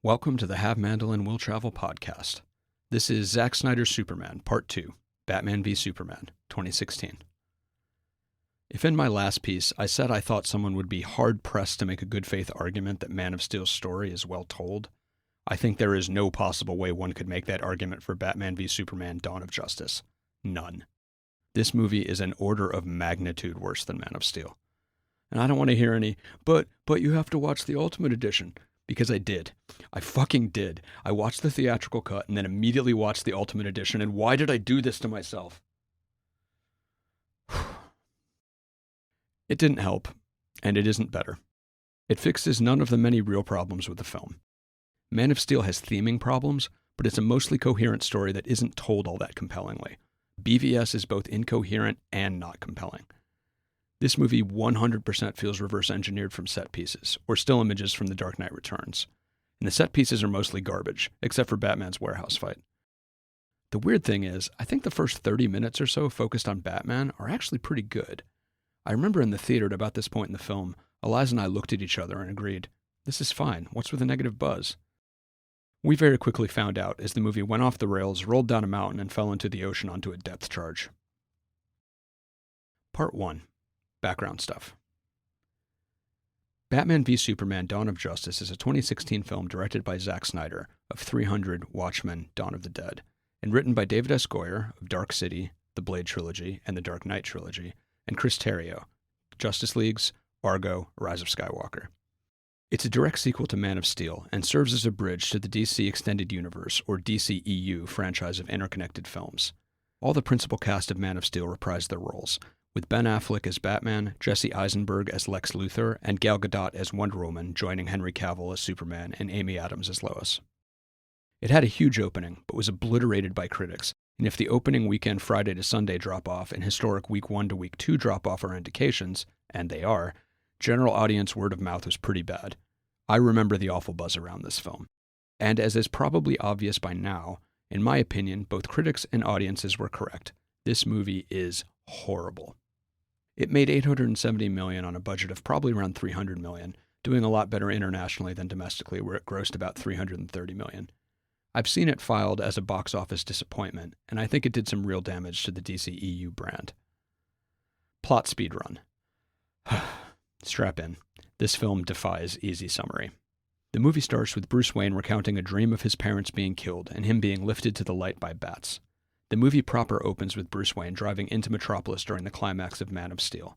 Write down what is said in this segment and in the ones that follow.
Welcome to the Have Mandolin Will Travel podcast. This is Zack Snyder's Superman, Part 2, Batman v Superman, 2016. If in my last piece I said I thought someone would be hard-pressed to make a good faith argument that Man of Steel's story is well told, I think there is no possible way one could make that argument for Batman v Superman, Dawn of Justice. None. This movie is an order of magnitude worse than Man of Steel. And I don't want to hear any, but you have to watch the Ultimate Edition. Because I did. I fucking did. I watched the theatrical cut and then immediately watched the Ultimate Edition, and why did I do this to myself? It didn't help, and it isn't better. It fixes none of the many real problems with the film. Man of Steel has theming problems, but it's a mostly coherent story that isn't told all that compellingly. BVS is both incoherent and not compelling. This movie 100% feels reverse-engineered from set pieces, or still images from The Dark Knight Returns. And the set pieces are mostly garbage, except for Batman's warehouse fight. The weird thing is, I think the first 30 minutes or so focused on Batman are actually pretty good. I remember in the theater at about this point in the film, Eliza and I looked at each other and agreed, this is fine, what's with the negative buzz? We very quickly found out as the movie went off the rails, rolled down a mountain, and fell into the ocean onto a depth charge. Part 1. Background stuff. Batman v Superman Dawn of Justice is a 2016 film directed by Zack Snyder of 300, Watchmen, Dawn of the Dead, and written by David S. Goyer of Dark City, The Blade Trilogy, and The Dark Knight Trilogy, and Chris Terrio, Justice Leagues, Argo, Rise of Skywalker. It's a direct sequel to Man of Steel and serves as a bridge to the DC Extended Universe, or DCEU, franchise of interconnected films. All the principal cast of Man of Steel reprise their roles, with Ben Affleck as Batman, Jesse Eisenberg as Lex Luthor, and Gal Gadot as Wonder Woman joining Henry Cavill as Superman and Amy Adams as Lois. It had a huge opening, but was obliterated by critics, and if the opening weekend Friday to Sunday drop-off and historic week 1 to week 2 drop-off are indications, and they are, general audience word of mouth was pretty bad. I remember the awful buzz around this film. And as is probably obvious by now, in my opinion, both critics and audiences were correct. This movie is horrible. It made $870 million on a budget of probably around $300 million, doing a lot better internationally than domestically, where it grossed about $330 million. I've seen it filed as a box office disappointment, and I think it did some real damage to the DCEU brand. Plot speedrun. Strap in. This film defies easy summary. The movie starts with Bruce Wayne recounting a dream of his parents being killed and him being lifted to the light by bats. The movie proper opens with Bruce Wayne driving into Metropolis during the climax of Man of Steel.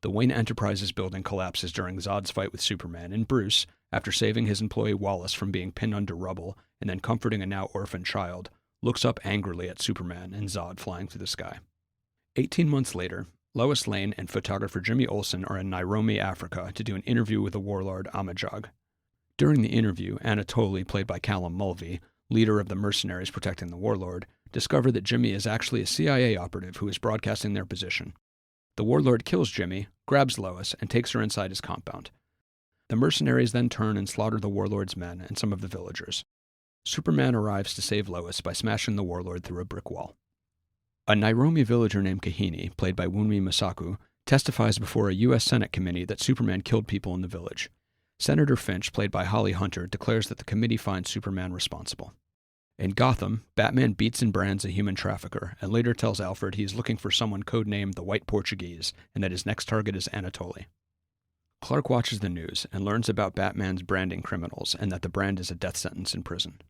The Wayne Enterprises building collapses during Zod's fight with Superman, and Bruce, after saving his employee Wallace from being pinned under rubble and then comforting a now orphaned child, looks up angrily at Superman and Zod flying through the sky. 18 months later, Lois Lane and photographer Jimmy Olsen are in Nairobi, Africa, to do an interview with the warlord Amajag. During the interview, Anatoly, played by Callum Mulvey, leader of the mercenaries protecting the warlord, discover that Jimmy is actually a CIA operative who is broadcasting their position. The warlord kills Jimmy, grabs Lois, and takes her inside his compound. The mercenaries then turn and slaughter the warlord's men and some of the villagers. Superman arrives to save Lois by smashing the warlord through a brick wall. A Nairobi villager named Kahini, played by Wunmi Masaku, testifies before a U.S. Senate committee that Superman killed people in the village. Senator Finch, played by Holly Hunter, declares that the committee finds Superman responsible. In Gotham, Batman beats and brands a human trafficker, and later tells Alfred he is looking for someone codenamed the White Portuguese, and that his next target is Anatoly. Clark watches the news and learns about Batman's branding criminals, and that the brand is a death sentence in prison.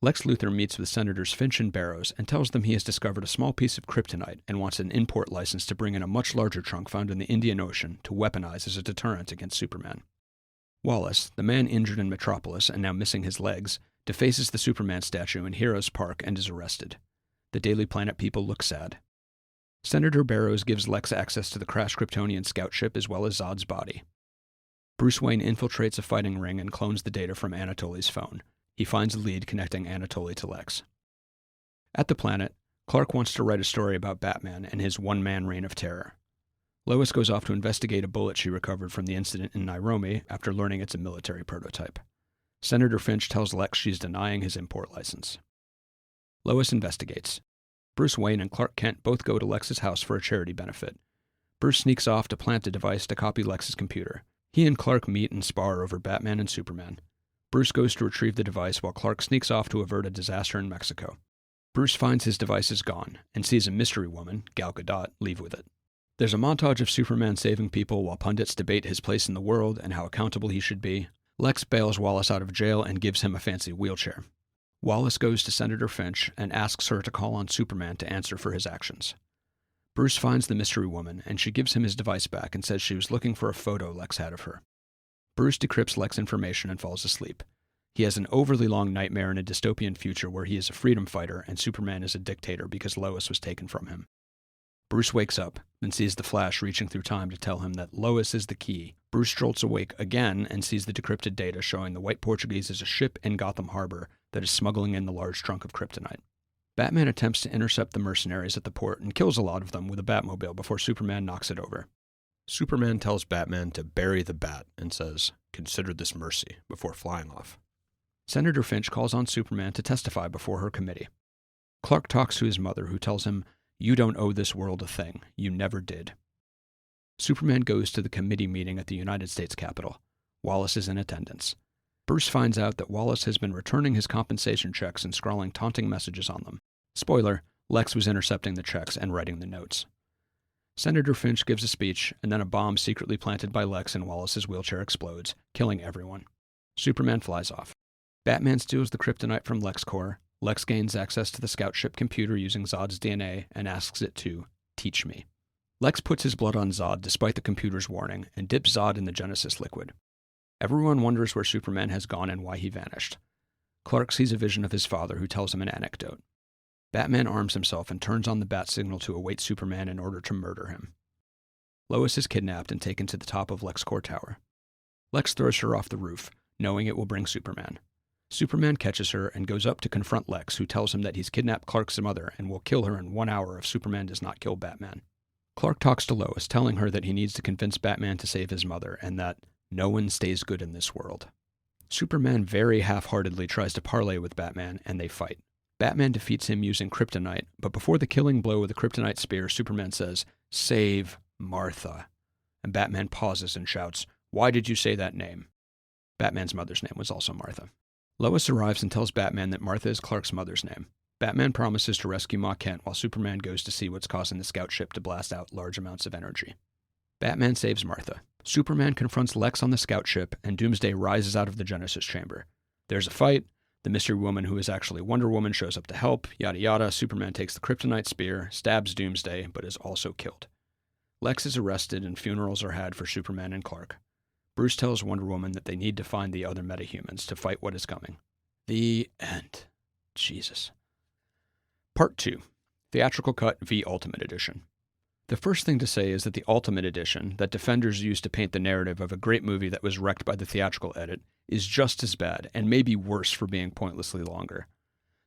Lex Luthor meets with Senators Finch and Barrows and tells them he has discovered a small piece of kryptonite and wants an import license to bring in a much larger chunk found in the Indian Ocean to weaponize as a deterrent against Superman. Wallace, the man injured in Metropolis and now missing his legs, defaces the Superman statue in Heroes Park and is arrested. The Daily Planet people look sad. Senator Barrows gives Lex access to the crashed Kryptonian scout ship as well as Zod's body. Bruce Wayne infiltrates a fighting ring and clones the data from Anatoly's phone. He finds a lead connecting Anatoly to Lex. At the planet, Clark wants to write a story about Batman and his one-man reign of terror. Lois goes off to investigate a bullet she recovered from the incident in Nairobi after learning it's a military prototype. Senator Finch tells Lex she's denying his import license. Lois investigates. Bruce Wayne and Clark Kent both go to Lex's house for a charity benefit. Bruce sneaks off to plant a device to copy Lex's computer. He and Clark meet and spar over Batman and Superman. Bruce goes to retrieve the device while Clark sneaks off to avert a disaster in Mexico. Bruce finds his device is gone and sees a mystery woman, Gal Gadot, leave with it. There's a montage of Superman saving people while pundits debate his place in the world and how accountable he should be. Lex bails Wallace out of jail and gives him a fancy wheelchair. Wallace goes to Senator Finch and asks her to call on Superman to answer for his actions. Bruce finds the mystery woman and she gives him his device back and says she was looking for a photo Lex had of her. Bruce decrypts Lex information and falls asleep. He has an overly long nightmare in a dystopian future where he is a freedom fighter and Superman is a dictator because Lois was taken from him. Bruce wakes up, then sees the Flash reaching through time to tell him that Lois is the key. Bruce jolts awake again and sees the decrypted data showing the White Portuguese is a ship in Gotham Harbor that is smuggling in the large trunk of kryptonite. Batman attempts to intercept the mercenaries at the port and kills a lot of them with a Batmobile before Superman knocks it over. Superman tells Batman to bury the bat and says, "Consider this mercy," before flying off. Senator Finch calls on Superman to testify before her committee. Clark talks to his mother, who tells him, "You don't owe this world a thing. You never did." Superman goes to the committee meeting at the United States Capitol. Wallace is in attendance. Bruce finds out that Wallace has been returning his compensation checks and scrawling taunting messages on them. Spoiler, Lex was intercepting the checks and writing the notes. Senator Finch gives a speech, and then a bomb secretly planted by Lex in Wallace's wheelchair explodes, killing everyone. Superman flies off. Batman steals the kryptonite from LexCorp. Lex gains access to the scout ship computer using Zod's DNA and asks it to teach me. Lex puts his blood on Zod despite the computer's warning and dips Zod in the Genesis liquid. Everyone wonders where Superman has gone and why he vanished. Clark sees a vision of his father who tells him an anecdote. Batman arms himself and turns on the bat signal to await Superman in order to murder him. Lois is kidnapped and taken to the top of LexCorp Tower. Lex throws her off the roof, knowing it will bring Superman. Superman catches her and goes up to confront Lex, who tells him that he's kidnapped Clark's mother and will kill her in 1 hour if Superman does not kill Batman. Clark talks to Lois, telling her that he needs to convince Batman to save his mother and that no one stays good in this world. Superman very half-heartedly tries to parley with Batman, and they fight. Batman defeats him using kryptonite, but before the killing blow with the kryptonite spear, Superman says, "Save Martha." And Batman pauses and shouts, "Why did you say that name?" Batman's mother's name was also Martha. Lois arrives and tells Batman that Martha is Clark's mother's name. Batman promises to rescue Ma Kent while Superman goes to see what's causing the scout ship to blast out large amounts of energy. Batman saves Martha. Superman confronts Lex on the scout ship, and Doomsday rises out of the Genesis chamber. There's a fight. The mystery woman, who is actually Wonder Woman, shows up to help. Yada yada. Superman takes the kryptonite spear, stabs Doomsday, but is also killed. Lex is arrested, and funerals are had for Superman and Clark. Bruce tells Wonder Woman that they need to find the other metahumans to fight what is coming. The end. Jesus. Part 2. Theatrical Cut v. Ultimate Edition. The first thing to say is that the Ultimate Edition, that defenders used to paint the narrative of a great movie that was wrecked by the theatrical edit, is just as bad, and maybe worse for being pointlessly longer.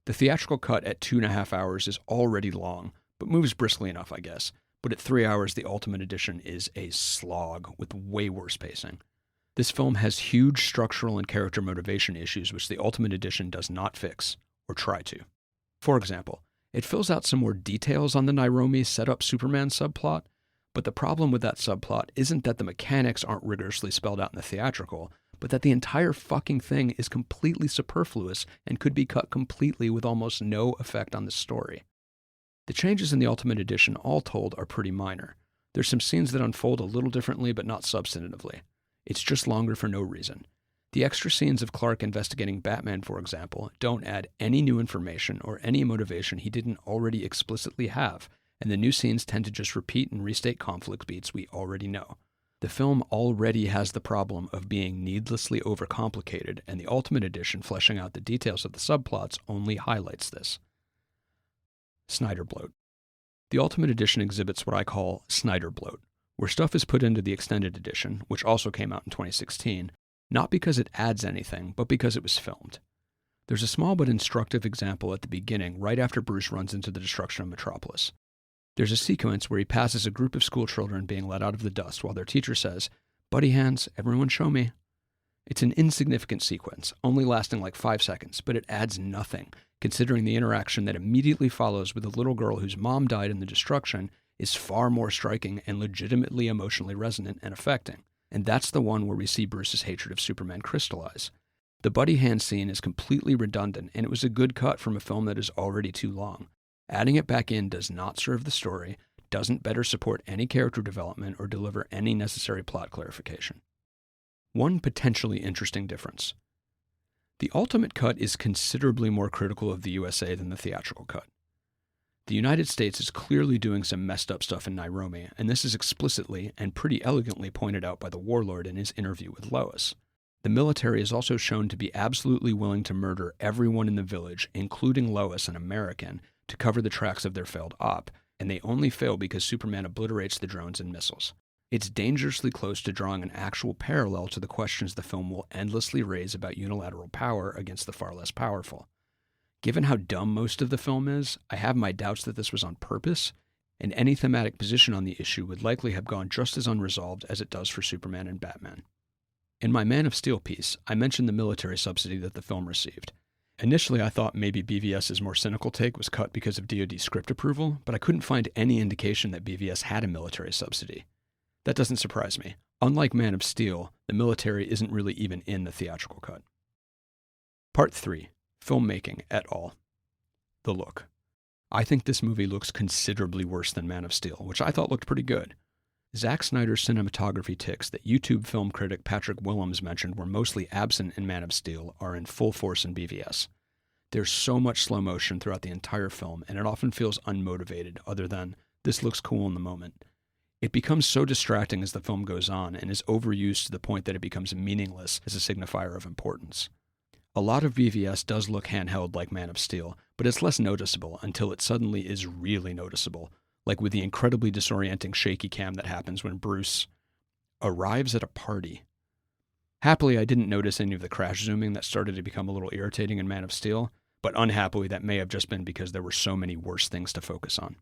The theatrical cut at 2.5 hours is already long, but moves briskly enough, I guess. But at 3 hours, the Ultimate Edition is a slog with way worse pacing. This film has huge structural and character motivation issues which the Ultimate Edition does not fix, or try to. For example, it fills out some more details on the Nairobi set-up Superman subplot, but the problem with that subplot isn't that the mechanics aren't rigorously spelled out in the theatrical, but that the entire fucking thing is completely superfluous and could be cut completely with almost no effect on the story. The changes in the Ultimate Edition, all told, are pretty minor. There's some scenes that unfold a little differently, but not substantively. It's just longer for no reason. The extra scenes of Clark investigating Batman, for example, don't add any new information or any motivation he didn't already explicitly have, and the new scenes tend to just repeat and restate conflict beats we already know. The film already has the problem of being needlessly overcomplicated, and the Ultimate Edition fleshing out the details of the subplots only highlights this. Snyder bloat. The Ultimate Edition exhibits what I call Snyder bloat, where stuff is put into the Extended Edition, which also came out in 2016, not because it adds anything, but because it was filmed. There's a small but instructive example at the beginning, right after Bruce runs into the destruction of Metropolis. There's a sequence where he passes a group of school children being let out of the dust while their teacher says, "Buddy hands, everyone show me." It's an insignificant sequence, only lasting like 5 seconds, but it adds nothing, considering the interaction that immediately follows with the little girl whose mom died in the destruction is far more striking and legitimately emotionally resonant and affecting. And that's the one where we see Bruce's hatred of Superman crystallize. The buddy hand scene is completely redundant, and it was a good cut from a film that is already too long. Adding it back in does not serve the story, doesn't better support any character development, or deliver any necessary plot clarification. One potentially interesting difference. The ultimate cut is considerably more critical of the USA than the theatrical cut. The United States is clearly doing some messed up stuff in Nairobi, and this is explicitly and pretty elegantly pointed out by the warlord in his interview with Lois. The military is also shown to be absolutely willing to murder everyone in the village, including Lois, an American, to cover the tracks of their failed op, and they only fail because Superman obliterates the drones and missiles. It's dangerously close to drawing an actual parallel to the questions the film will endlessly raise about unilateral power against the far less powerful. Given how dumb most of the film is, I have my doubts that this was on purpose, and any thematic position on the issue would likely have gone just as unresolved as it does for Superman and Batman. In my Man of Steel piece, I mentioned the military subsidy that the film received. Initially, I thought maybe BVS's more cynical take was cut because of DoD script approval, but I couldn't find any indication that BVS had a military subsidy. That doesn't surprise me. Unlike Man of Steel, the military isn't really even in the theatrical cut. Part 3. Filmmaking et al. The look. I think this movie looks considerably worse than Man of Steel, which I thought looked pretty good. Zack Snyder's cinematography tics that YouTube film critic Patrick Willems mentioned were mostly absent in Man of Steel are in full force in BVS. There's so much slow motion throughout the entire film, and it often feels unmotivated other than, this looks cool in the moment. It becomes so distracting as the film goes on and is overused to the point that it becomes meaningless as a signifier of importance. A lot of BVS does look handheld like Man of Steel, but it's less noticeable until it suddenly is really noticeable, like with the incredibly disorienting shaky cam that happens when Bruce arrives at a party. Happily, I didn't notice any of the crash zooming that started to become a little irritating in Man of Steel, but unhappily that may have just been because there were so many worse things to focus on.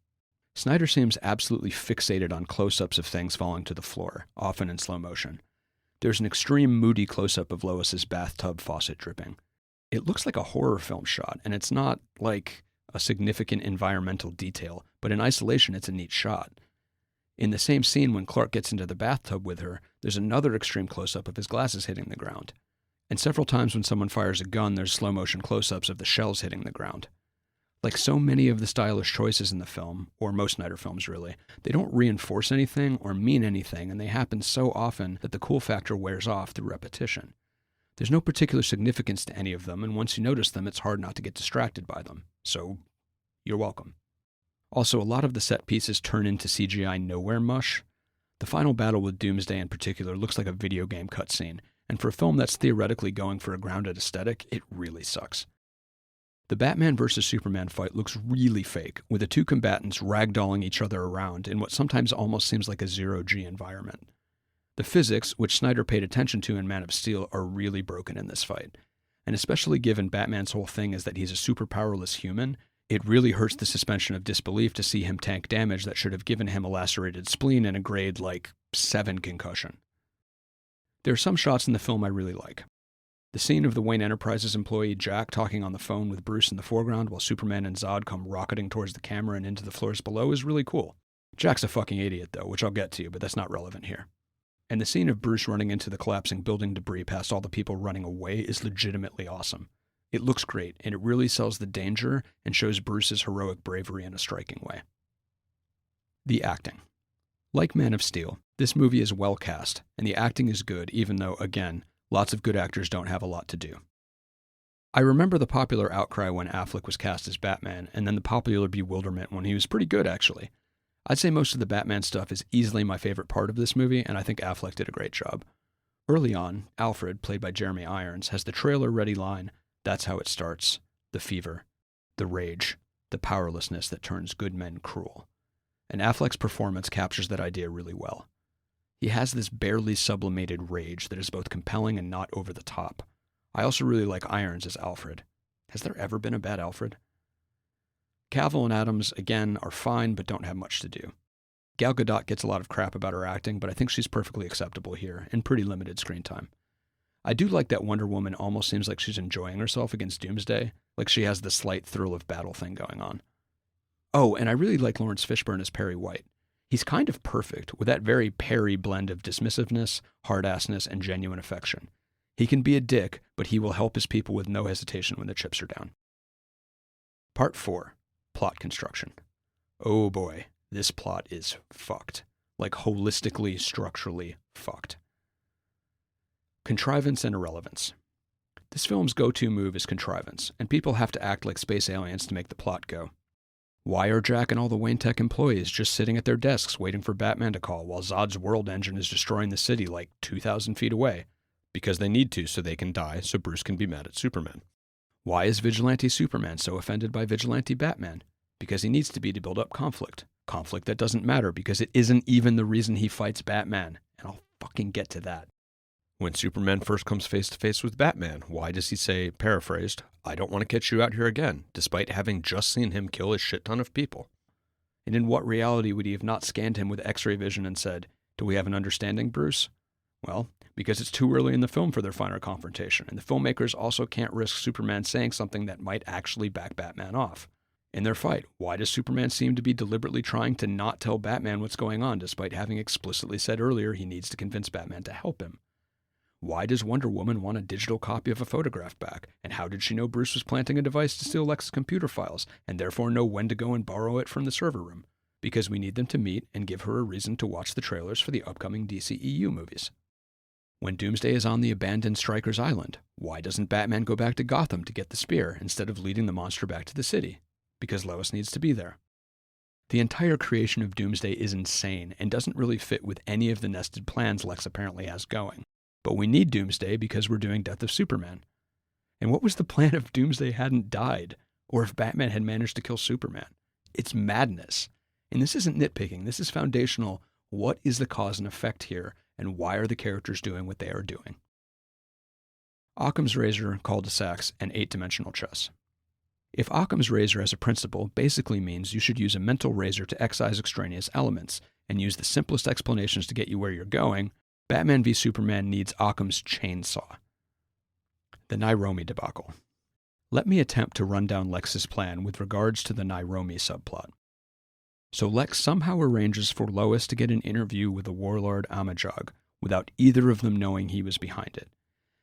Snyder seems absolutely fixated on close-ups of things falling to the floor, often in slow motion. There's an extreme moody close-up of Lois's bathtub faucet dripping. It looks like a horror film shot, and it's not like a significant environmental detail, but in isolation it's a neat shot. In the same scene when Clark gets into the bathtub with her, there's another extreme close-up of his glasses hitting the ground. And several times when someone fires a gun, there's slow-motion close-ups of the shells hitting the ground. Like so many of the stylish choices in the film, or most Snyder films really, they don't reinforce anything or mean anything, and they happen so often that the cool factor wears off through repetition. There's no particular significance to any of them, and once you notice them, it's hard not to get distracted by them. So, you're welcome. Also, a lot of the set pieces turn into CGI nowhere mush. The final battle with Doomsday in particular looks like a video game cutscene, and for a film that's theoretically going for a grounded aesthetic, it really sucks. The Batman vs. Superman fight looks really fake, with the two combatants ragdolling each other around in what sometimes almost seems like a zero-G environment. The physics, which Snyder paid attention to in Man of Steel, are really broken in this fight. And especially given Batman's whole thing is that he's a super powerless human, it really hurts the suspension of disbelief to see him tank damage that should have given him a lacerated spleen and a grade like 7 concussion. There are some shots in the film I really like. The scene of the Wayne Enterprises employee Jack talking on the phone with Bruce in the foreground while Superman and Zod come rocketing towards the camera and into the floors below is really cool. Jack's a fucking idiot though, which I'll get to, but that's not relevant here. And the scene of Bruce running into the collapsing building debris past all the people running away is legitimately awesome. It looks great, and it really sells the danger and shows Bruce's heroic bravery in a striking way. The acting. Like Man of Steel, this movie is well cast, and the acting is good even though, again, lots of good actors don't have a lot to do. I remember the popular outcry when Affleck was cast as Batman, and then the popular bewilderment when he was pretty good, actually. I'd say most of the Batman stuff is easily my favorite part of this movie, and I think Affleck did a great job. Early on, Alfred, played by Jeremy Irons, has the trailer-ready line, "That's how it starts, the fever, the rage, the powerlessness that turns good men cruel." And Affleck's performance captures that idea really well. He has this barely sublimated rage that is both compelling and not over the top. I also really like Irons as Alfred. Has there ever been a bad Alfred? Cavill and Adams, again, are fine but don't have much to do. Gal Gadot gets a lot of crap about her acting, but I think she's perfectly acceptable here, in pretty limited screen time. I do like that Wonder Woman almost seems like she's enjoying herself against Doomsday, like she has the slight thrill of battle thing going on. Oh, and I really like Lawrence Fishburne as Perry White. He's kind of perfect, with that very Perry blend of dismissiveness, hard-assness, and genuine affection. He can be a dick, but he will help his people with no hesitation when the chips are down. Part 4. Plot construction. Oh boy, this plot is fucked. Like holistically, structurally fucked. Contrivance and irrelevance. This film's go-to move is contrivance, and people have to act like space aliens to make the plot go. Why are Jack and all the Wayne Tech employees just sitting at their desks waiting for Batman to call while Zod's world engine is destroying the city like 2,000 feet away? Because they need to so they can die so Bruce can be mad at Superman. Why is Vigilante Superman so offended by Vigilante Batman? Because he needs to be to build up conflict. Conflict that doesn't matter because it isn't even the reason he fights Batman, and I'll fucking get to that. When Superman first comes face to face with Batman, why does he say, paraphrased, "I don't want to catch you out here again," despite having just seen him kill a shit ton of people? And in what reality would he have not scanned him with X-ray vision and said, "Do we have an understanding, Bruce?" Well, because it's too early in the film for their final confrontation, and the filmmakers also can't risk Superman saying something that might actually back Batman off. In their fight, why does Superman seem to be deliberately trying to not tell Batman what's going on, despite having explicitly said earlier he needs to convince Batman to help him? Why does Wonder Woman want a digital copy of a photograph back? And how did she know Bruce was planting a device to steal Lex's computer files, and therefore know when to go and borrow it from the server room? Because we need them to meet and give her a reason to watch the trailers for the upcoming DCEU movies. When Doomsday is on the abandoned Stryker's Island, why doesn't Batman go back to Gotham to get the spear instead of leading the monster back to the city? Because Lois needs to be there. The entire creation of Doomsday is insane and doesn't really fit with any of the nested plans Lex apparently has going. But we need Doomsday because we're doing Death of Superman. And what was the plan if Doomsday hadn't died, or if Batman had managed to kill Superman? It's madness. And this isn't nitpicking, this is foundational. What is the cause and effect here, and why are the characters doing what they are doing? Occam's razor, cul-de-sacs, and 8-dimensional chess. If Occam's razor as a principle basically means you should use a mental razor to excise extraneous elements, and use the simplest explanations to get you where you're going, Batman v Superman needs Occam's chainsaw. The Nairobi debacle. Let me attempt to run down Lex's plan with regards to the Nairobi subplot. So Lex somehow arranges for Lois to get an interview with the warlord Amajog, without either of them knowing he was behind it.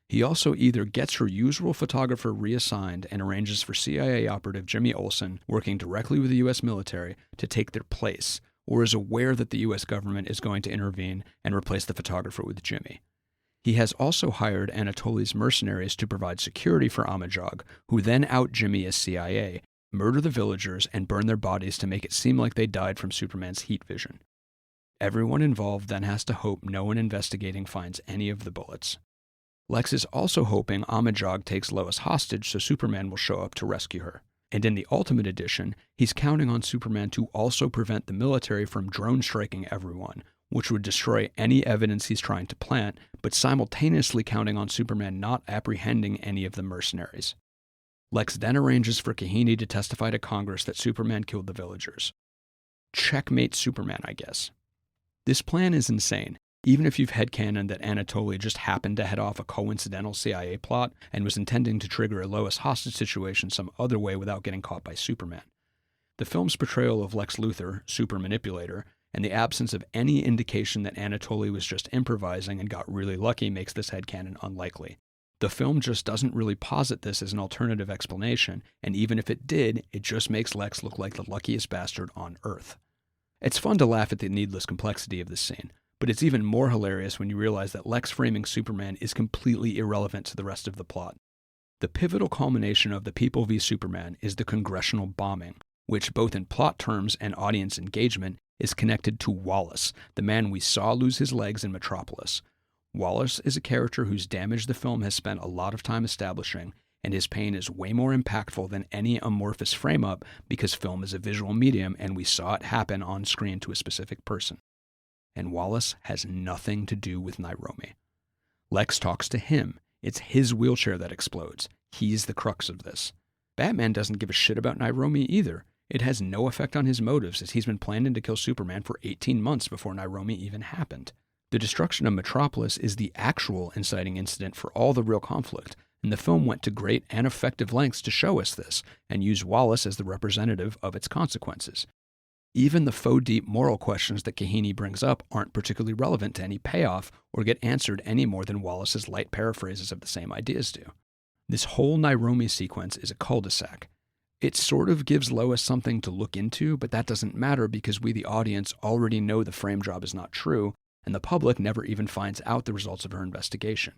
He also either gets her usual photographer reassigned and arranges for CIA operative Jimmy Olsen, working directly with the U.S. military, to take their place, or is aware that the U.S. government is going to intervene and replace the photographer with Jimmy. He has also hired Anatoly's mercenaries to provide security for Amajog, who then out Jimmy as CIA, murder the villagers, and burn their bodies to make it seem like they died from Superman's heat vision. Everyone involved then has to hope no one investigating finds any of the bullets. Lex is also hoping Amajog takes Lois hostage so Superman will show up to rescue her. And in the Ultimate Edition, he's counting on Superman to also prevent the military from drone striking everyone, which would destroy any evidence he's trying to plant, but simultaneously counting on Superman not apprehending any of the mercenaries. Lex then arranges for Kahini to testify to Congress that Superman killed the villagers. Checkmate Superman, I guess. This plan is insane, even if you've headcanoned that Anatoly just happened to head off a coincidental CIA plot and was intending to trigger a Lois hostage situation some other way without getting caught by Superman. The film's portrayal of Lex Luthor, super manipulator, and the absence of any indication that Anatoly was just improvising and got really lucky makes this headcanon unlikely. The film just doesn't really posit this as an alternative explanation, and even if it did, it just makes Lex look like the luckiest bastard on Earth. It's fun to laugh at the needless complexity of this scene, but it's even more hilarious when you realize that Lex framing Superman is completely irrelevant to the rest of the plot. The pivotal culmination of the People v Superman is the congressional bombing, which both in plot terms and audience engagement is connected to Wallace, the man we saw lose his legs in Metropolis. Wallace is a character whose damage the film has spent a lot of time establishing, and his pain is way more impactful than any amorphous frame-up because film is a visual medium and we saw it happen on screen to a specific person. And Wallace has nothing to do with Nairobi. Lex talks to him. It's his wheelchair that explodes. He's the crux of this. Batman doesn't give a shit about Nairobi either. It has no effect on his motives as he's been planning to kill Superman for 18 months before Nairobi even happened. The destruction of Metropolis is the actual inciting incident for all the real conflict, and the film went to great and effective lengths to show us this, and use Wallace as the representative of its consequences. Even the faux-deep moral questions that Kahini brings up aren't particularly relevant to any payoff or get answered any more than Wallace's light paraphrases of the same ideas do. This whole Nairobi sequence is a cul-de-sac. It sort of gives Lois something to look into, but that doesn't matter because we, the audience, already know the frame job is not true, and the public never even finds out the results of her investigation.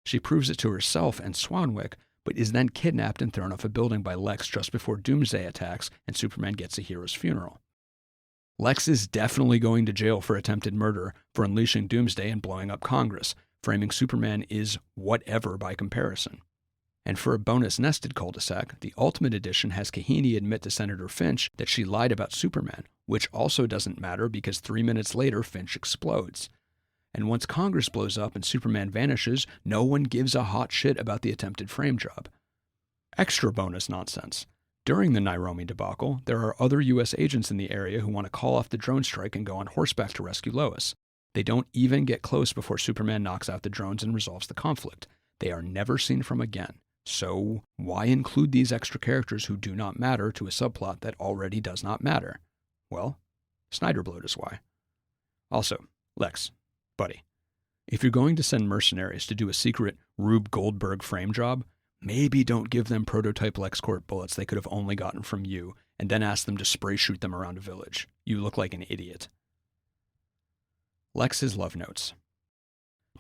She proves it to herself and Swanwick, but is then kidnapped and thrown off a building by Lex just before Doomsday attacks and Superman gets a hero's funeral. Lex is definitely going to jail for attempted murder, for unleashing Doomsday and blowing up Congress, framing Superman is whatever by comparison. And for a bonus nested cul-de-sac, the Ultimate Edition has Kahini admit to Senator Finch that she lied about Superman, which also doesn't matter because 3 minutes later Finch explodes. And once Congress blows up and Superman vanishes, no one gives a hot shit about the attempted frame job. Extra bonus nonsense. During the Nairobi debacle, there are other U.S. agents in the area who want to call off the drone strike and go on horseback to rescue Lois. They don't even get close before Superman knocks out the drones and resolves the conflict. They are never seen from again. So, why include these extra characters who do not matter to a subplot that already does not matter? Well, Snyder Bloat is why. Also, Lex, buddy, if you're going to send mercenaries to do a secret Rube Goldberg frame job, maybe don't give them prototype LexCorp bullets they could have only gotten from you, and then ask them to spray shoot them around a village. You look like an idiot. Lex's love notes.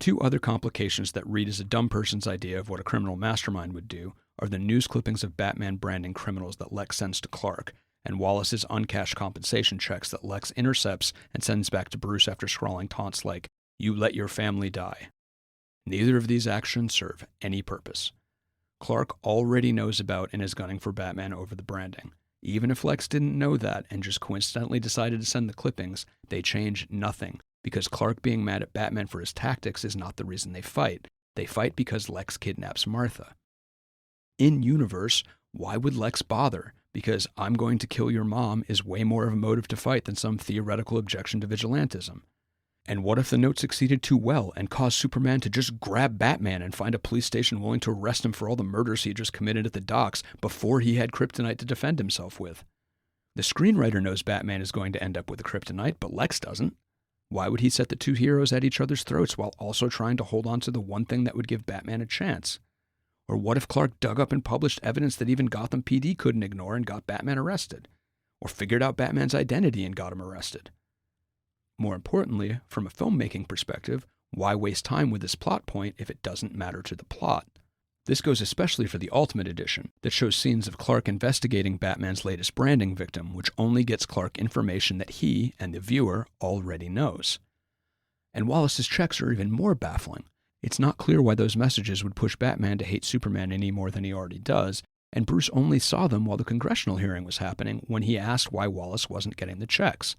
2 other complications that read as a dumb person's idea of what a criminal mastermind would do are the news clippings of Batman branding criminals that Lex sends to Clark, and Wallace's uncashed compensation checks that Lex intercepts and sends back to Bruce after scrawling taunts like, "You let your family die." Neither of these actions serve any purpose. Clark already knows about and is gunning for Batman over the branding. Even if Lex didn't know that and just coincidentally decided to send the clippings, they change nothing, because Clark being mad at Batman for his tactics is not the reason they fight. They fight because Lex kidnaps Martha. In universe, why would Lex bother? Because I'm going to kill your mom is way more of a motive to fight than some theoretical objection to vigilantism. And what if the note succeeded too well and caused Superman to just grab Batman and find a police station willing to arrest him for all the murders he just committed at the docks before he had kryptonite to defend himself with? The screenwriter knows Batman is going to end up with the kryptonite, but Lex doesn't. Why would he set the 2 heroes at each other's throats while also trying to hold on to the one thing that would give Batman a chance? Or what if Clark dug up and published evidence that even Gotham PD couldn't ignore and got Batman arrested? Or figured out Batman's identity and got him arrested? More importantly, from a filmmaking perspective, why waste time with this plot point if it doesn't matter to the plot? This goes especially for the Ultimate Edition, that shows scenes of Clark investigating Batman's latest branding victim, which only gets Clark information that he and the viewer already knows. And Wallace's checks are even more baffling. It's not clear why those messages would push Batman to hate Superman any more than he already does, and Bruce only saw them while the congressional hearing was happening when he asked why Wallace wasn't getting the checks.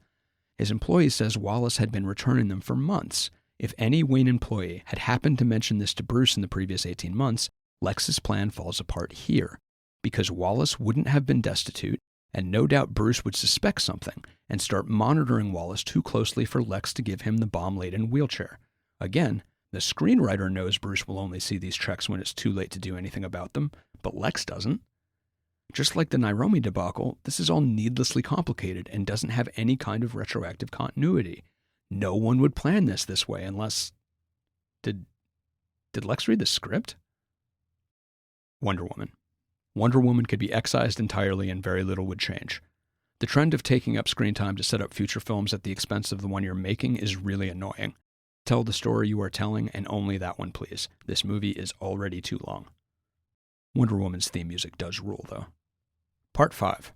His employee says Wallace had been returning them for months. If any Wayne employee had happened to mention this to Bruce in the previous 18 months, Lex's plan falls apart here, because Wallace wouldn't have been destitute, and no doubt Bruce would suspect something and start monitoring Wallace too closely for Lex to give him the bomb-laden wheelchair. Again, the screenwriter knows Bruce will only see these checks when it's too late to do anything about them, but Lex doesn't. Just like the Nairobi debacle, this is all needlessly complicated and doesn't have any kind of retroactive continuity. No one would plan this way unless... Did Lex read the script? Wonder Woman. Wonder Woman could be excised entirely and very little would change. The trend of taking up screen time to set up future films at the expense of the one you're making is really annoying. Tell the story you are telling, and only that one, please. This movie is already too long. Wonder Woman's theme music does rule, though. Part 5.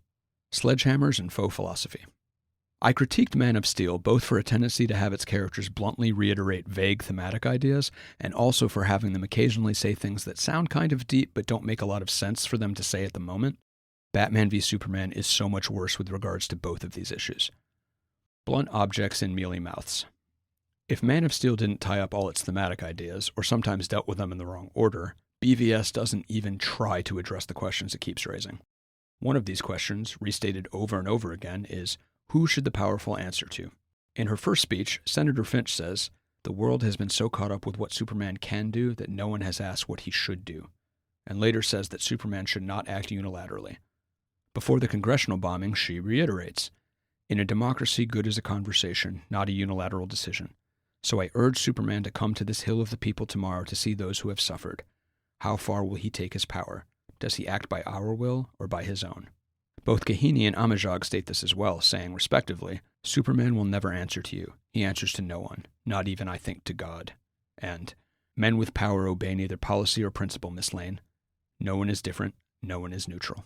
Sledgehammers and Faux Philosophy. I critiqued Man of Steel both for a tendency to have its characters bluntly reiterate vague thematic ideas, and also for having them occasionally say things that sound kind of deep but don't make a lot of sense for them to say at the moment. Batman v Superman is so much worse with regards to both of these issues. Blunt objects in mealy mouths. If Man of Steel didn't tie up all its thematic ideas, or sometimes dealt with them in the wrong order, BVS doesn't even try to address the questions it keeps raising. One of these questions, restated over and over again, is, who should the powerful answer to? In her first speech, Senator Finch says, the world has been so caught up with what Superman can do that no one has asked what he should do, and later says that Superman should not act unilaterally. Before the congressional bombing, she reiterates, In a democracy, good is a conversation, not a unilateral decision. So I urge Superman to come to this hill of the people tomorrow to see those who have suffered. How far will he take his power? Does he act by our will or by his own? Both Kahini and Amajag state this as well, saying, respectively, Superman will never answer to you. He answers to no one, not even, I think, to God. And, men with power obey neither policy or principle, Miss Lane. No one is different. No one is neutral.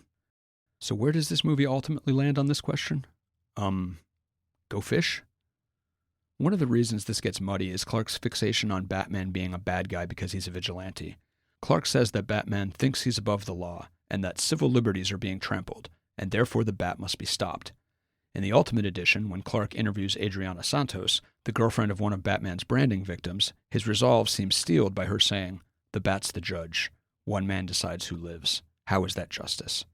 So where does this movie ultimately land on this question? Go fish? One of the reasons this gets muddy is Clark's fixation on Batman being a bad guy because he's a vigilante. Clark says that Batman thinks he's above the law and that civil liberties are being trampled, and therefore the Bat must be stopped. In the Ultimate Edition, when Clark interviews Adriana Santos, the girlfriend of one of Batman's branding victims, his resolve seems steeled by her saying, "The Bat's the judge. One man decides who lives. How is that justice?"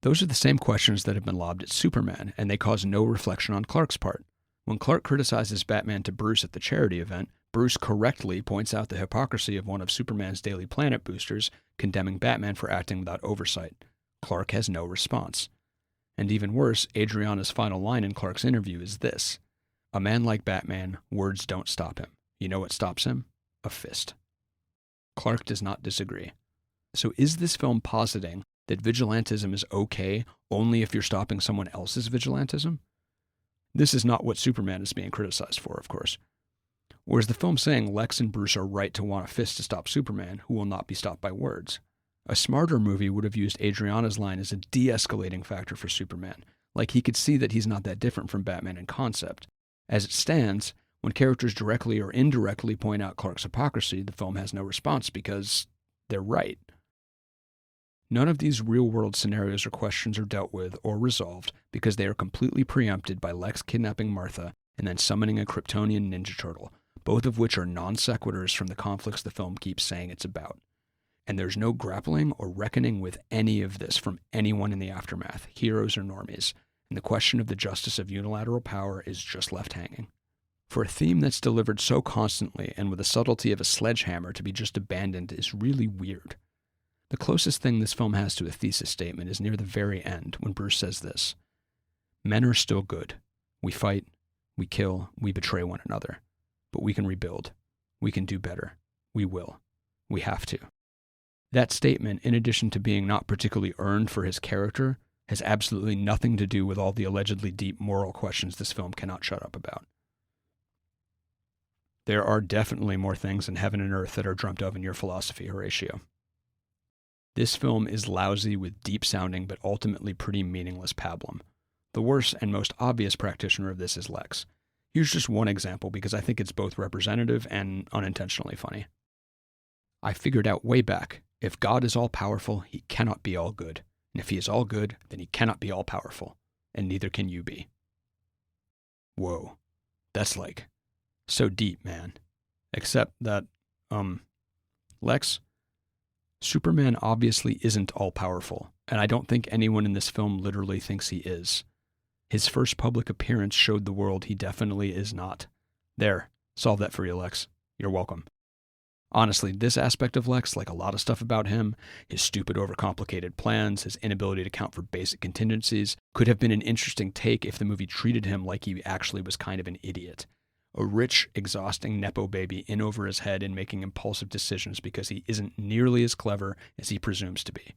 Those are the same questions that have been lobbed at Superman, and they cause no reflection on Clark's part. When Clark criticizes Batman to Bruce at the charity event, Bruce correctly points out the hypocrisy of one of Superman's Daily Planet boosters, condemning Batman for acting without oversight. Clark has no response. And even worse, Adriana's final line in Clark's interview is this: "A man like Batman, words don't stop him. You know what stops him? A fist." Clark does not disagree. So is this film positing that vigilantism is okay only if you're stopping someone else's vigilantism? This is not what Superman is being criticized for, of course. Or is the film saying Lex and Bruce are right to want a fist to stop Superman, who will not be stopped by words? A smarter movie would have used Adriana's line as a de-escalating factor for Superman, like he could see that he's not that different from Batman in concept. As it stands, when characters directly or indirectly point out Clark's hypocrisy, the film has no response because they're right. None of these real-world scenarios or questions are dealt with or resolved because they are completely preempted by Lex kidnapping Martha and then summoning a Kryptonian Ninja Turtle, both of which are non-sequiturs from the conflicts the film keeps saying it's about. And there's no grappling or reckoning with any of this from anyone in the aftermath, heroes or normies, and the question of the justice of unilateral power is just left hanging. For a theme that's delivered so constantly and with the subtlety of a sledgehammer to be just abandoned is really weird. The closest thing this film has to a thesis statement is near the very end, when Bruce says this: "Men are still good. We fight, we kill, we betray one another. But we can rebuild. We can do better. We will. We have to." That statement, in addition to being not particularly earned for his character, has absolutely nothing to do with all the allegedly deep moral questions this film cannot shut up about. There are definitely more things in heaven and earth that are dreamt of in your philosophy, Horatio. This film is lousy with deep-sounding but ultimately pretty meaningless pablum. The worst and most obvious practitioner of this is Lex. Here's just one example because I think it's both representative and unintentionally funny. "I figured out way back, if God is all-powerful, he cannot be all good. And if he is all good, then he cannot be all-powerful. And neither can you be." Whoa. That's like so deep, man. Except that, Lex, Superman obviously isn't all-powerful, and I don't think anyone in this film literally thinks he is. His first public appearance showed the world he definitely is not. There, solve that for you, Lex. You're welcome. Honestly, this aspect of Lex, like a lot of stuff about him, his stupid overcomplicated plans, his inability to count for basic contingencies, could have been an interesting take if the movie treated him like he actually was kind of an idiot. A rich, exhausting Nepo baby in over his head and making impulsive decisions because he isn't nearly as clever as he presumes to be.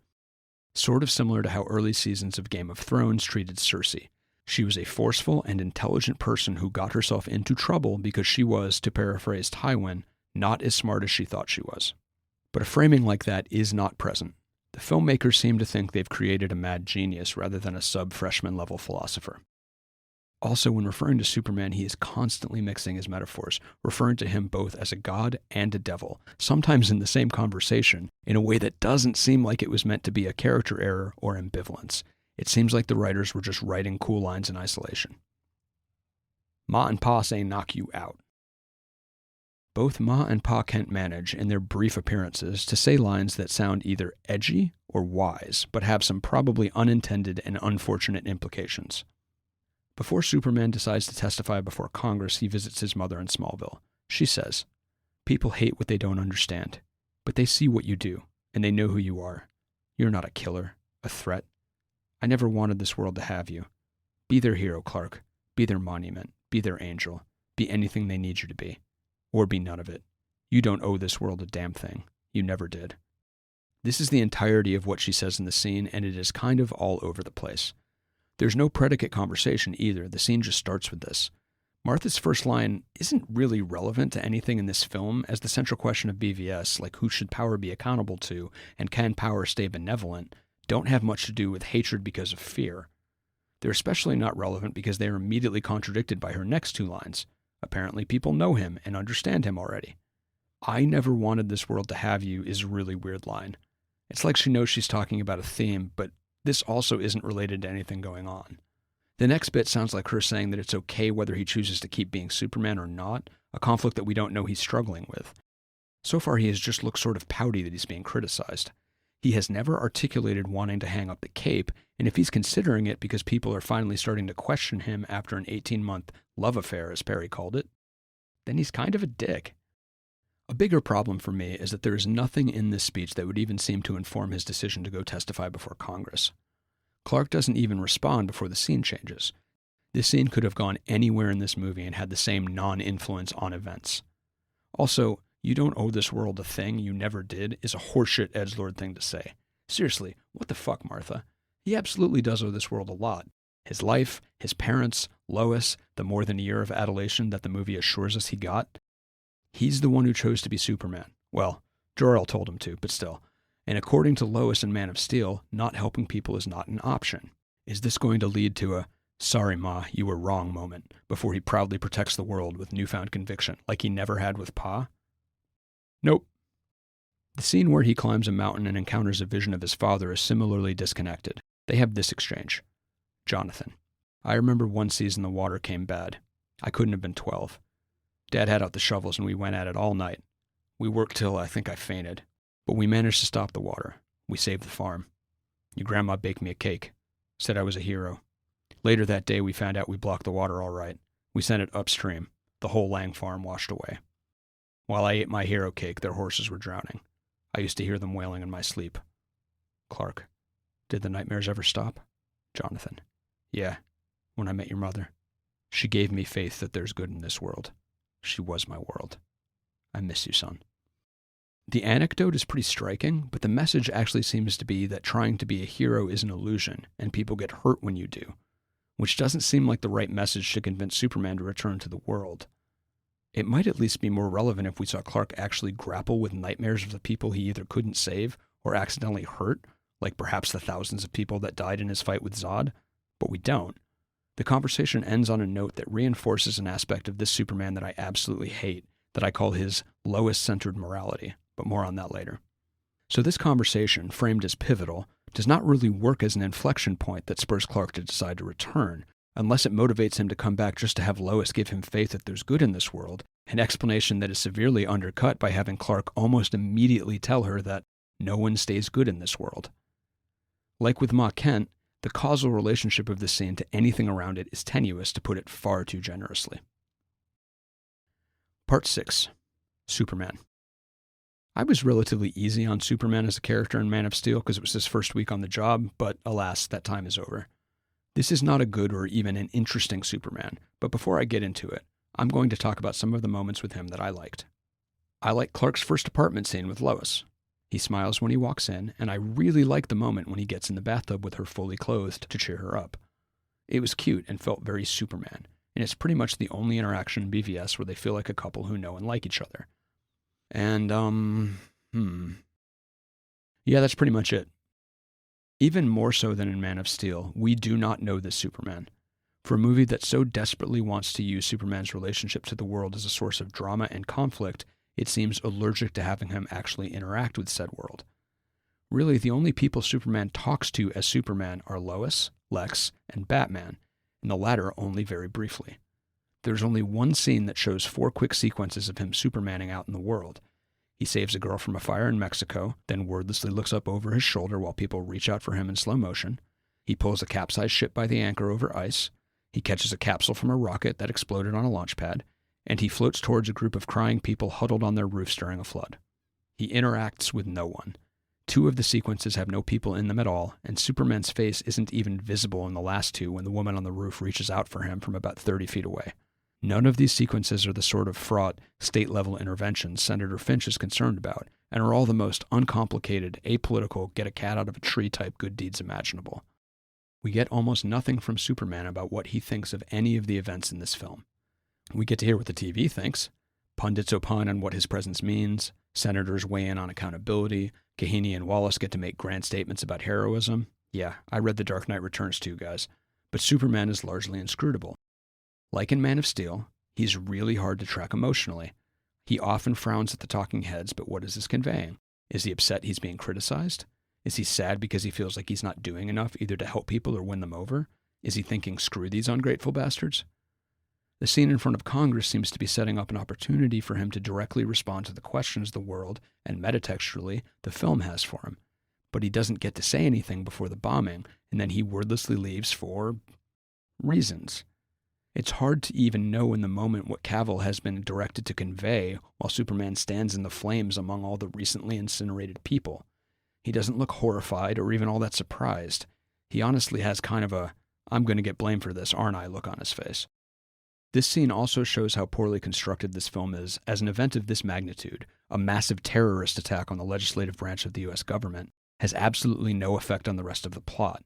Sort of similar to how early seasons of Game of Thrones treated Cersei. She was a forceful and intelligent person who got herself into trouble because she was, to paraphrase Tywin, not as smart as she thought she was. But a framing like that is not present. The filmmakers seem to think they've created a mad genius rather than a sub-freshman level philosopher. Also, when referring to Superman, he is constantly mixing his metaphors, referring to him both as a god and a devil, sometimes in the same conversation, in a way that doesn't seem like it was meant to be a character error or ambivalence. It seems like the writers were just writing cool lines in isolation. Ma and Pa say knock you out. Both Ma and Pa Kent manage, in their brief appearances, to say lines that sound either edgy or wise, but have some probably unintended and unfortunate implications. Before Superman decides to testify before Congress, he visits his mother in Smallville. She says, "People hate what they don't understand, but they see what you do, and they know who you are. You're not a killer, a threat. I never wanted this world to have you. Be their hero, Clark. Be their monument. Be their angel. Be anything they need you to be. Or be none of it. You don't owe this world a damn thing. You never did. This is the entirety of what she says in the scene, and it is kind of all over the place. There's no predicate conversation either. The scene just starts with this. Martha's first line isn't really relevant to anything in this film, as the central question of BVS, like who should power be accountable to, and can power stay benevolent, don't have much to do with hatred because of fear. They're especially not relevant because they are immediately contradicted by her next two lines. Apparently people know him and understand him already. I never wanted this world to have you is a really weird line. It's like she knows she's talking about a theme, but this also isn't related to anything going on. The next bit sounds like her saying that it's okay whether he chooses to keep being Superman or not, a conflict that we don't know he's struggling with. So far he has just looked sort of pouty that he's being criticized. He has never articulated wanting to hang up the cape, and if he's considering it because people are finally starting to question him after an 18-month love affair, as Perry called it, then he's kind of a dick. A bigger problem for me is that there is nothing in this speech that would even seem to inform his decision to go testify before Congress. Clark doesn't even respond before the scene changes. This scene could have gone anywhere in this movie and had the same non-influence on events. Also, you don't owe this world a thing you never did is a horseshit edgelord thing to say. Seriously, what the fuck, Martha? He absolutely does owe this world a lot. His life, his parents, Lois, the more than a year of adulation that the movie assures us he got. He's the one who chose to be Superman. Well, Jor-El told him to, but still. And according to Lois in Man of Steel, not helping people is not an option. Is this going to lead to a, sorry ma, you were wrong moment, before he proudly protects the world with newfound conviction, like he never had with Pa? Nope. The scene where he climbs a mountain and encounters a vision of his father is similarly disconnected. They have this exchange. Jonathan, I remember one season the water came bad. I couldn't have been 12. Dad had out the shovels and we went at it all night. We worked till I think I fainted. But we managed to stop the water. We saved the farm. Your grandma baked me a cake. Said I was a hero. Later that day we found out we blocked the water all right. We sent it upstream. The whole Lang farm washed away. While I ate my hero cake, their horses were drowning. I used to hear them wailing in my sleep. Clark, did the nightmares ever stop? Jonathan, yeah, when I met your mother. She gave me faith that there's good in this world. She was my world. I miss you, son. The anecdote is pretty striking, but the message actually seems to be that trying to be a hero is an illusion, and people get hurt when you do, which doesn't seem like the right message to convince Superman to return to the world. It might at least be more relevant if we saw Clark actually grapple with nightmares of the people he either couldn't save or accidentally hurt, like perhaps the thousands of people that died in his fight with Zod, but we don't. The conversation ends on a note that reinforces an aspect of this Superman that I absolutely hate, that I call his Lois-centered morality, but more on that later. So this conversation, framed as pivotal, does not really work as an inflection point that spurs Clark to decide to return, unless it motivates him to come back just to have Lois give him faith that there's good in this world, an explanation that is severely undercut by having Clark almost immediately tell her that no one stays good in this world. Like with Ma Kent, the causal relationship of this scene to anything around it is tenuous, to put it far too generously. Part 6. Superman. I was relatively easy on Superman as a character in Man of Steel because it was his first week on the job, but alas, that time is over. This is not a good or even an interesting Superman, but before I get into it, I'm going to talk about some of the moments with him that I liked. I like Clark's first apartment scene with Lois. He smiles when he walks in, and I really like the moment when he gets in the bathtub with her fully clothed to cheer her up. It was cute and felt very Superman, and it's pretty much the only interaction in BVS where they feel like a couple who know and like each other. And, yeah, that's pretty much it. Even more so than in Man of Steel, we do not know this Superman. For a movie that so desperately wants to use Superman's relationship to the world as a source of drama and conflict, it seems allergic to having him actually interact with said world. Really, the only people Superman talks to as Superman are Lois, Lex, and Batman, and the latter only very briefly. There's only one scene that shows 4 quick sequences of him Supermaning out in the world. He saves a girl from a fire in Mexico, then wordlessly looks up over his shoulder while people reach out for him in slow motion. He pulls a capsized ship by the anchor over ice. He catches a capsule from a rocket that exploded on a launch pad, and he floats towards a group of crying people huddled on their roofs during a flood. He interacts with no one. 2 of the sequences have no people in them at all, and Superman's face isn't even visible in the last 2 when the woman on the roof reaches out for him from about 30 feet away. None of these sequences are the sort of fraught, state-level interventions Senator Finch is concerned about, and are all the most uncomplicated, apolitical, get-a-cat-out-of-a-tree type good deeds imaginable. We get almost nothing from Superman about what he thinks of any of the events in this film. We get to hear what the TV thinks. Pundits opine on what his presence means. Senators weigh in on accountability. Kahini and Wallace get to make grand statements about heroism. Yeah, I read The Dark Knight Returns too, guys. But Superman is largely inscrutable. Like in Man of Steel, he's really hard to track emotionally. He often frowns at the talking heads, but what is this conveying? Is he upset he's being criticized? Is he sad because he feels like he's not doing enough either to help people or win them over? Is he thinking, screw these ungrateful bastards? The scene in front of Congress seems to be setting up an opportunity for him to directly respond to the questions the world, and metatextually, the film has for him. But he doesn't get to say anything before the bombing, and then he wordlessly leaves for reasons. It's hard to even know in the moment what Cavill has been directed to convey while Superman stands in the flames among all the recently incinerated people. He doesn't look horrified or even all that surprised. He honestly has kind of a, I'm going to get blamed for this, aren't I, look on his face. This scene also shows how poorly constructed this film is. As an event of this magnitude, a massive terrorist attack on the legislative branch of the U.S. government has absolutely no effect on the rest of the plot.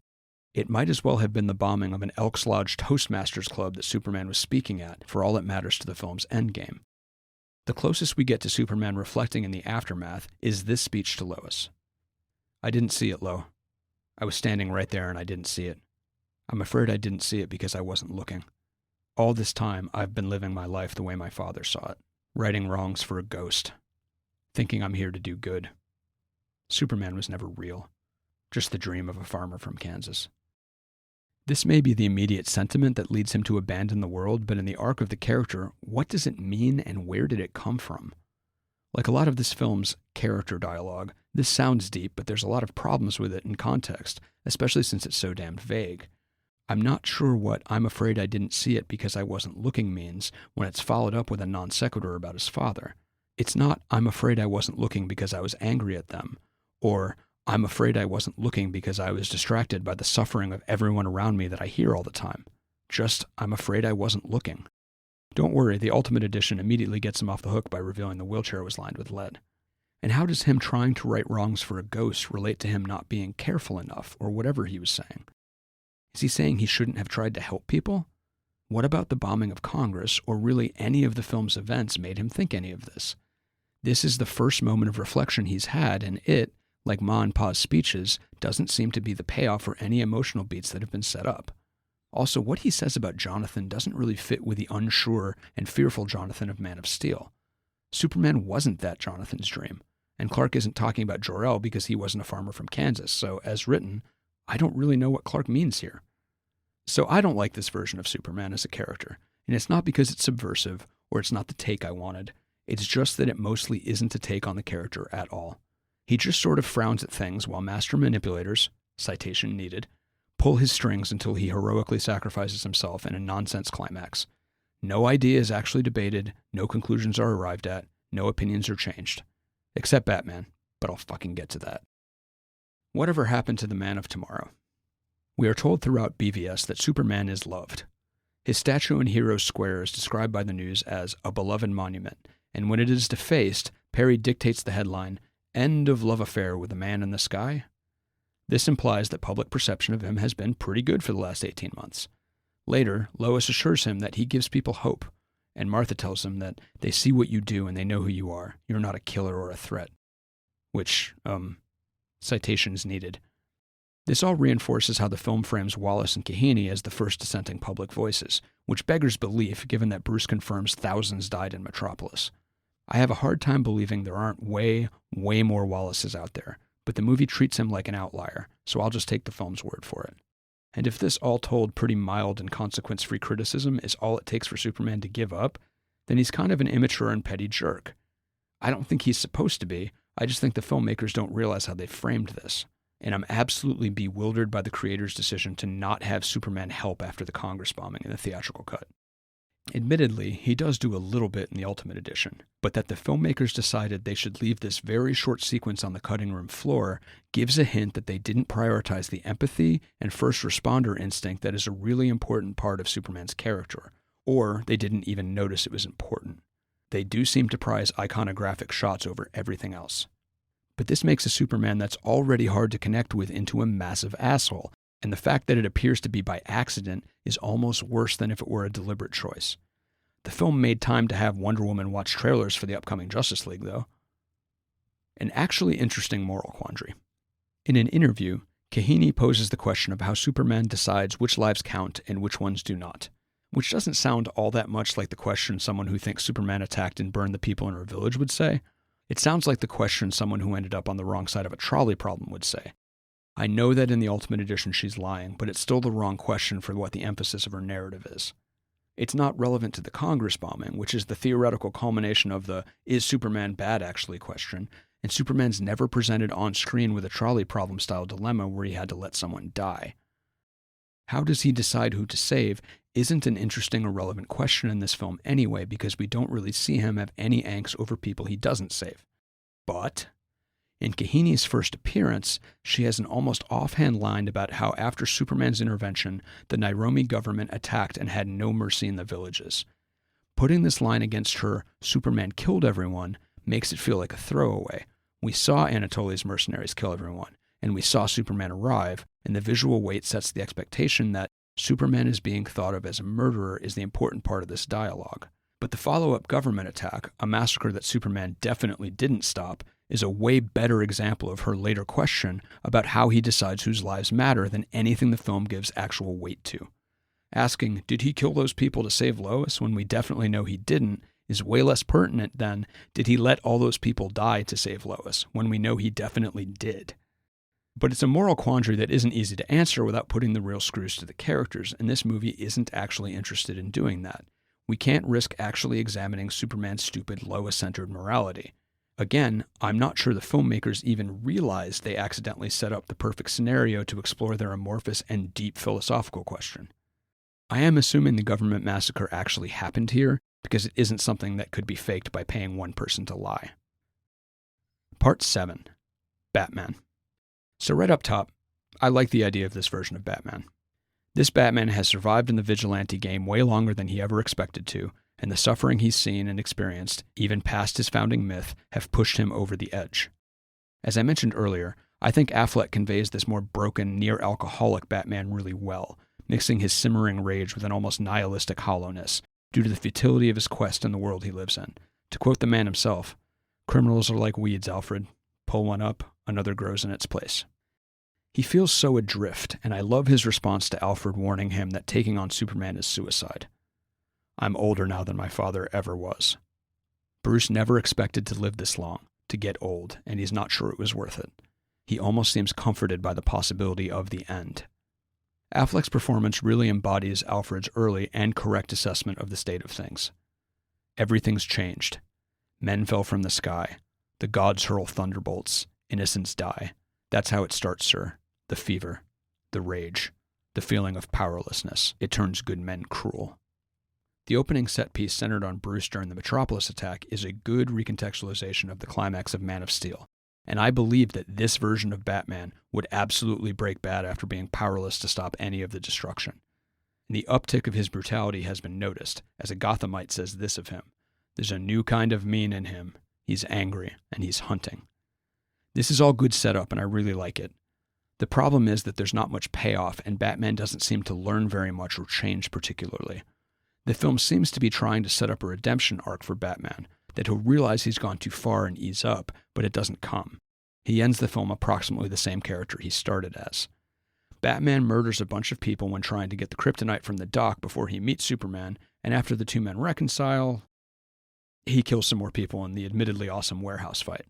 It might as well have been the bombing of an Elks Lodge Toastmasters Club that Superman was speaking at, for all it matters to the film's endgame. The closest we get to Superman reflecting in the aftermath is this speech to Lois. I didn't see it, Lo. I was standing right there and I didn't see it. I'm afraid I didn't see it because I wasn't looking. All this time, I've been living my life the way my father saw it, righting wrongs for a ghost, thinking I'm here to do good. Superman was never real, just the dream of a farmer from Kansas. This may be the immediate sentiment that leads him to abandon the world, but in the arc of the character, what does it mean and where did it come from? Like a lot of this film's character dialogue, this sounds deep, but there's a lot of problems with it in context, especially since it's so damned vague. I'm not sure what I'm afraid I didn't see it because I wasn't looking means when it's followed up with a non sequitur about his father. It's not, I'm afraid I wasn't looking because I was angry at them, or I'm afraid I wasn't looking because I was distracted by the suffering of everyone around me that I hear all the time. Just, I'm afraid I wasn't looking. Don't worry, the Ultimate Edition immediately gets him off the hook by revealing the wheelchair was lined with lead. And how does him trying to right wrongs for a ghost relate to him not being careful enough, or whatever he was saying? Is he saying he shouldn't have tried to help people? What about the bombing of Congress, or really any of the film's events, made him think any of this? This is the first moment of reflection he's had, and it, like Ma and Pa's speeches, doesn't seem to be the payoff for any emotional beats that have been set up. Also, what he says about Jonathan doesn't really fit with the unsure and fearful Jonathan of Man of Steel. Superman wasn't that Jonathan's dream, and Clark isn't talking about Jor-El because he wasn't a farmer from Kansas, so as written, I don't really know what Clark means here. So I don't like this version of Superman as a character, and it's not because it's subversive or it's not the take I wanted. It's just that it mostly isn't a take on the character at all. He just sort of frowns at things while master manipulators, citation needed, pull his strings until he heroically sacrifices himself in a nonsense climax. No idea is actually debated, no conclusions are arrived at, no opinions are changed. Except Batman, but I'll fucking get to that. Whatever happened to the Man of Tomorrow? We are told throughout BVS that Superman is loved. His statue in Heroes Square is described by the news as a beloved monument, and when it is defaced, Perry dictates the headline, "End of love affair with the man in the sky." This implies that public perception of him has been pretty good for the last 18 months. Later, Lois assures him that he gives people hope, and Martha tells him that they see what you do and they know who you are. You're not a killer or a threat. Which, citations needed. This all reinforces how the film frames Wallace and Kahini as the first dissenting public voices, which beggars belief given that Bruce confirms thousands died in Metropolis. I have a hard time believing there aren't way more Wallaces out there, but the movie treats him like an outlier, so I'll just take the film's word for it. And if this all told pretty mild and consequence-free criticism is all it takes for Superman to give up, then he's kind of an immature and petty jerk. I don't think he's supposed to be, I just think the filmmakers don't realize how they framed this. And I'm absolutely bewildered by the creator's decision to not have Superman help after the Congress bombing in the theatrical cut. Admittedly, he does do a little bit in the Ultimate Edition, but that the filmmakers decided they should leave this very short sequence on the cutting room floor gives a hint that they didn't prioritize the empathy and first responder instinct that is a really important part of Superman's character, or they didn't even notice it was important. They do seem to prize iconographic shots over everything else. But this makes a Superman that's already hard to connect with into a massive asshole, and the fact that it appears to be by accident is almost worse than if it were a deliberate choice. The film made time to have Wonder Woman watch trailers for the upcoming Justice League, though. An actually interesting moral quandary. In an interview, Kahini poses the question of how Superman decides which lives count and which ones do not, which doesn't sound all that much like the question someone who thinks Superman attacked and burned the people in her village would say. It sounds like the question someone who ended up on the wrong side of a trolley problem would say. I know that in the Ultimate Edition she's lying, but it's still the wrong question for what the emphasis of her narrative is. It's not relevant to the Congress bombing, which is the theoretical culmination of the "is Superman bad actually" question, and Superman's never presented on screen with a trolley problem style dilemma where he had to let someone die. How does he decide who to save isn't an interesting or relevant question in this film anyway, because we don't really see him have any angst over people he doesn't save. But in Kahini's first appearance, she has an almost offhand line about how after Superman's intervention, the Nairobi government attacked and had no mercy in the villages. Putting this line against her "Superman killed everyone" makes it feel like a throwaway. We saw Anatoly's mercenaries kill everyone, and we saw Superman arrive, and the visual weight sets the expectation that Superman is being thought of as a murderer is the important part of this dialogue. But the follow-up government attack, a massacre that Superman definitely didn't stop, is a way better example of her later question about how he decides whose lives matter than anything the film gives actual weight to. Asking, did he kill those people to save Lois when we definitely know he didn't, is way less pertinent than, did he let all those people die to save Lois when we know he definitely did? But it's a moral quandary that isn't easy to answer without putting the real screws to the characters, and this movie isn't actually interested in doing that. We can't risk actually examining Superman's stupid Lois-centered morality. Again, I'm not sure the filmmakers even realized they accidentally set up the perfect scenario to explore their amorphous and deep philosophical question. I am assuming the government massacre actually happened here, because it isn't something that could be faked by paying one person to lie. Part 7. Batman. So right up top, I like the idea of this version of Batman. This Batman has survived in the vigilante game way longer than he ever expected to, and the suffering he's seen and experienced, even past his founding myth, have pushed him over the edge. As I mentioned earlier, I think Affleck conveys this more broken, near-alcoholic Batman really well, mixing his simmering rage with an almost nihilistic hollowness, due to the futility of his quest in the world he lives in. To quote the man himself, "Criminals are like weeds, Alfred. Pull one up, another grows in its place." He feels so adrift, and I love his response to Alfred warning him that taking on Superman is suicide. "I'm older now than my father ever was." Bruce never expected to live this long, to get old, and he's not sure it was worth it. He almost seems comforted by the possibility of the end. Affleck's performance really embodies Alfred's early and correct assessment of the state of things. Everything's changed. Men fell from the sky. The gods hurl thunderbolts. Innocents die. That's how it starts, sir. The fever. The rage. The feeling of powerlessness. It turns good men cruel. The opening set piece centered on Bruce during the Metropolis attack is a good recontextualization of the climax of Man of Steel, and I believe that this version of Batman would absolutely break bad after being powerless to stop any of the destruction. And the uptick of his brutality has been noticed, as a Gothamite says this of him: "There's a new kind of mean in him. He's angry, and he's hunting." This is all good setup, and I really like it. The problem is that there's not much payoff, and Batman doesn't seem to learn very much or change particularly. The film seems to be trying to set up a redemption arc for Batman, that he'll realize he's gone too far and ease up, but it doesn't come. He ends the film approximately the same character he started as. Batman murders a bunch of people when trying to get the kryptonite from the dock before he meets Superman, and after the two men reconcile, he kills some more people in the admittedly awesome warehouse fight.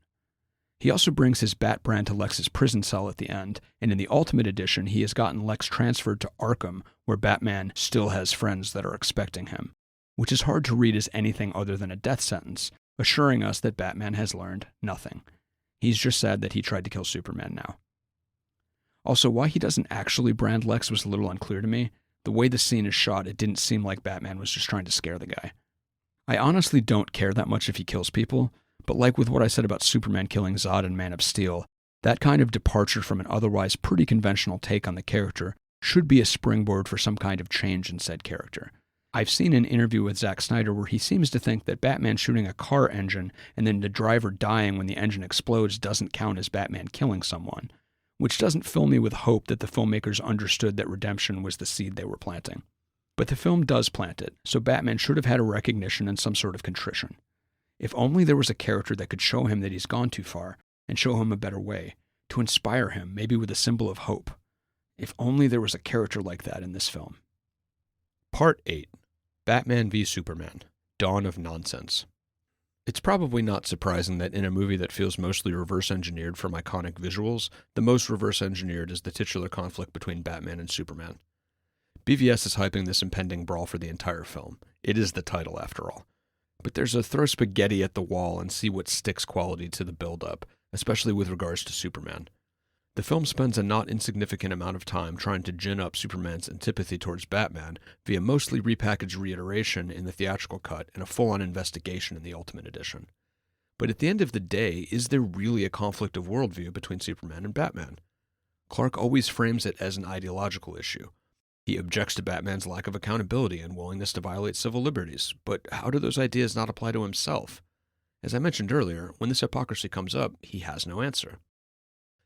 He also brings his Bat brand to Lex's prison cell at the end, and in the Ultimate Edition, he has gotten Lex transferred to Arkham, where Batman still has friends that are expecting him, which is hard to read as anything other than a death sentence, assuring us that Batman has learned nothing. He's just sad that he tried to kill Superman now. Also, why he doesn't actually brand Lex was a little unclear to me, The way the scene is shot, it didn't seem like Batman was just trying to scare the guy. I honestly don't care that much if he kills people, but like with what I said about Superman killing Zod in Man of Steel, that kind of departure from an otherwise pretty conventional take on the character should be a springboard for some kind of change in said character. I've seen an interview with Zack Snyder where he seems to think that Batman shooting a car engine and then the driver dying when the engine explodes doesn't count as Batman killing someone, which doesn't fill me with hope that the filmmakers understood that redemption was the seed they were planting. But the film does plant it, so Batman should have had a recognition and some sort of contrition. If only there was a character that could show him that he's gone too far and show him a better way, to inspire him, maybe with a symbol of hope. If only there was a character like that in this film. Part 8. Batman v Superman. Dawn of Nonsense. It's probably not surprising that in a movie that feels mostly reverse-engineered from iconic visuals, the most reverse-engineered is the titular conflict between Batman and Superman. BVS is hyping this impending brawl for the entire film. It is the title, after all. But there's a throw spaghetti at the wall and see what sticks quality to the build-up, especially with regards to Superman. The film spends a not insignificant amount of time trying to gin up Superman's antipathy towards Batman via mostly repackaged reiteration in the theatrical cut and a full-on investigation in the Ultimate Edition. But at the end of the day, is there really a conflict of worldview between Superman and Batman? Clark always frames it as an ideological issue. He objects to Batman's lack of accountability and willingness to violate civil liberties, but how do those ideas not apply to himself? As I mentioned earlier, when this hypocrisy comes up, he has no answer.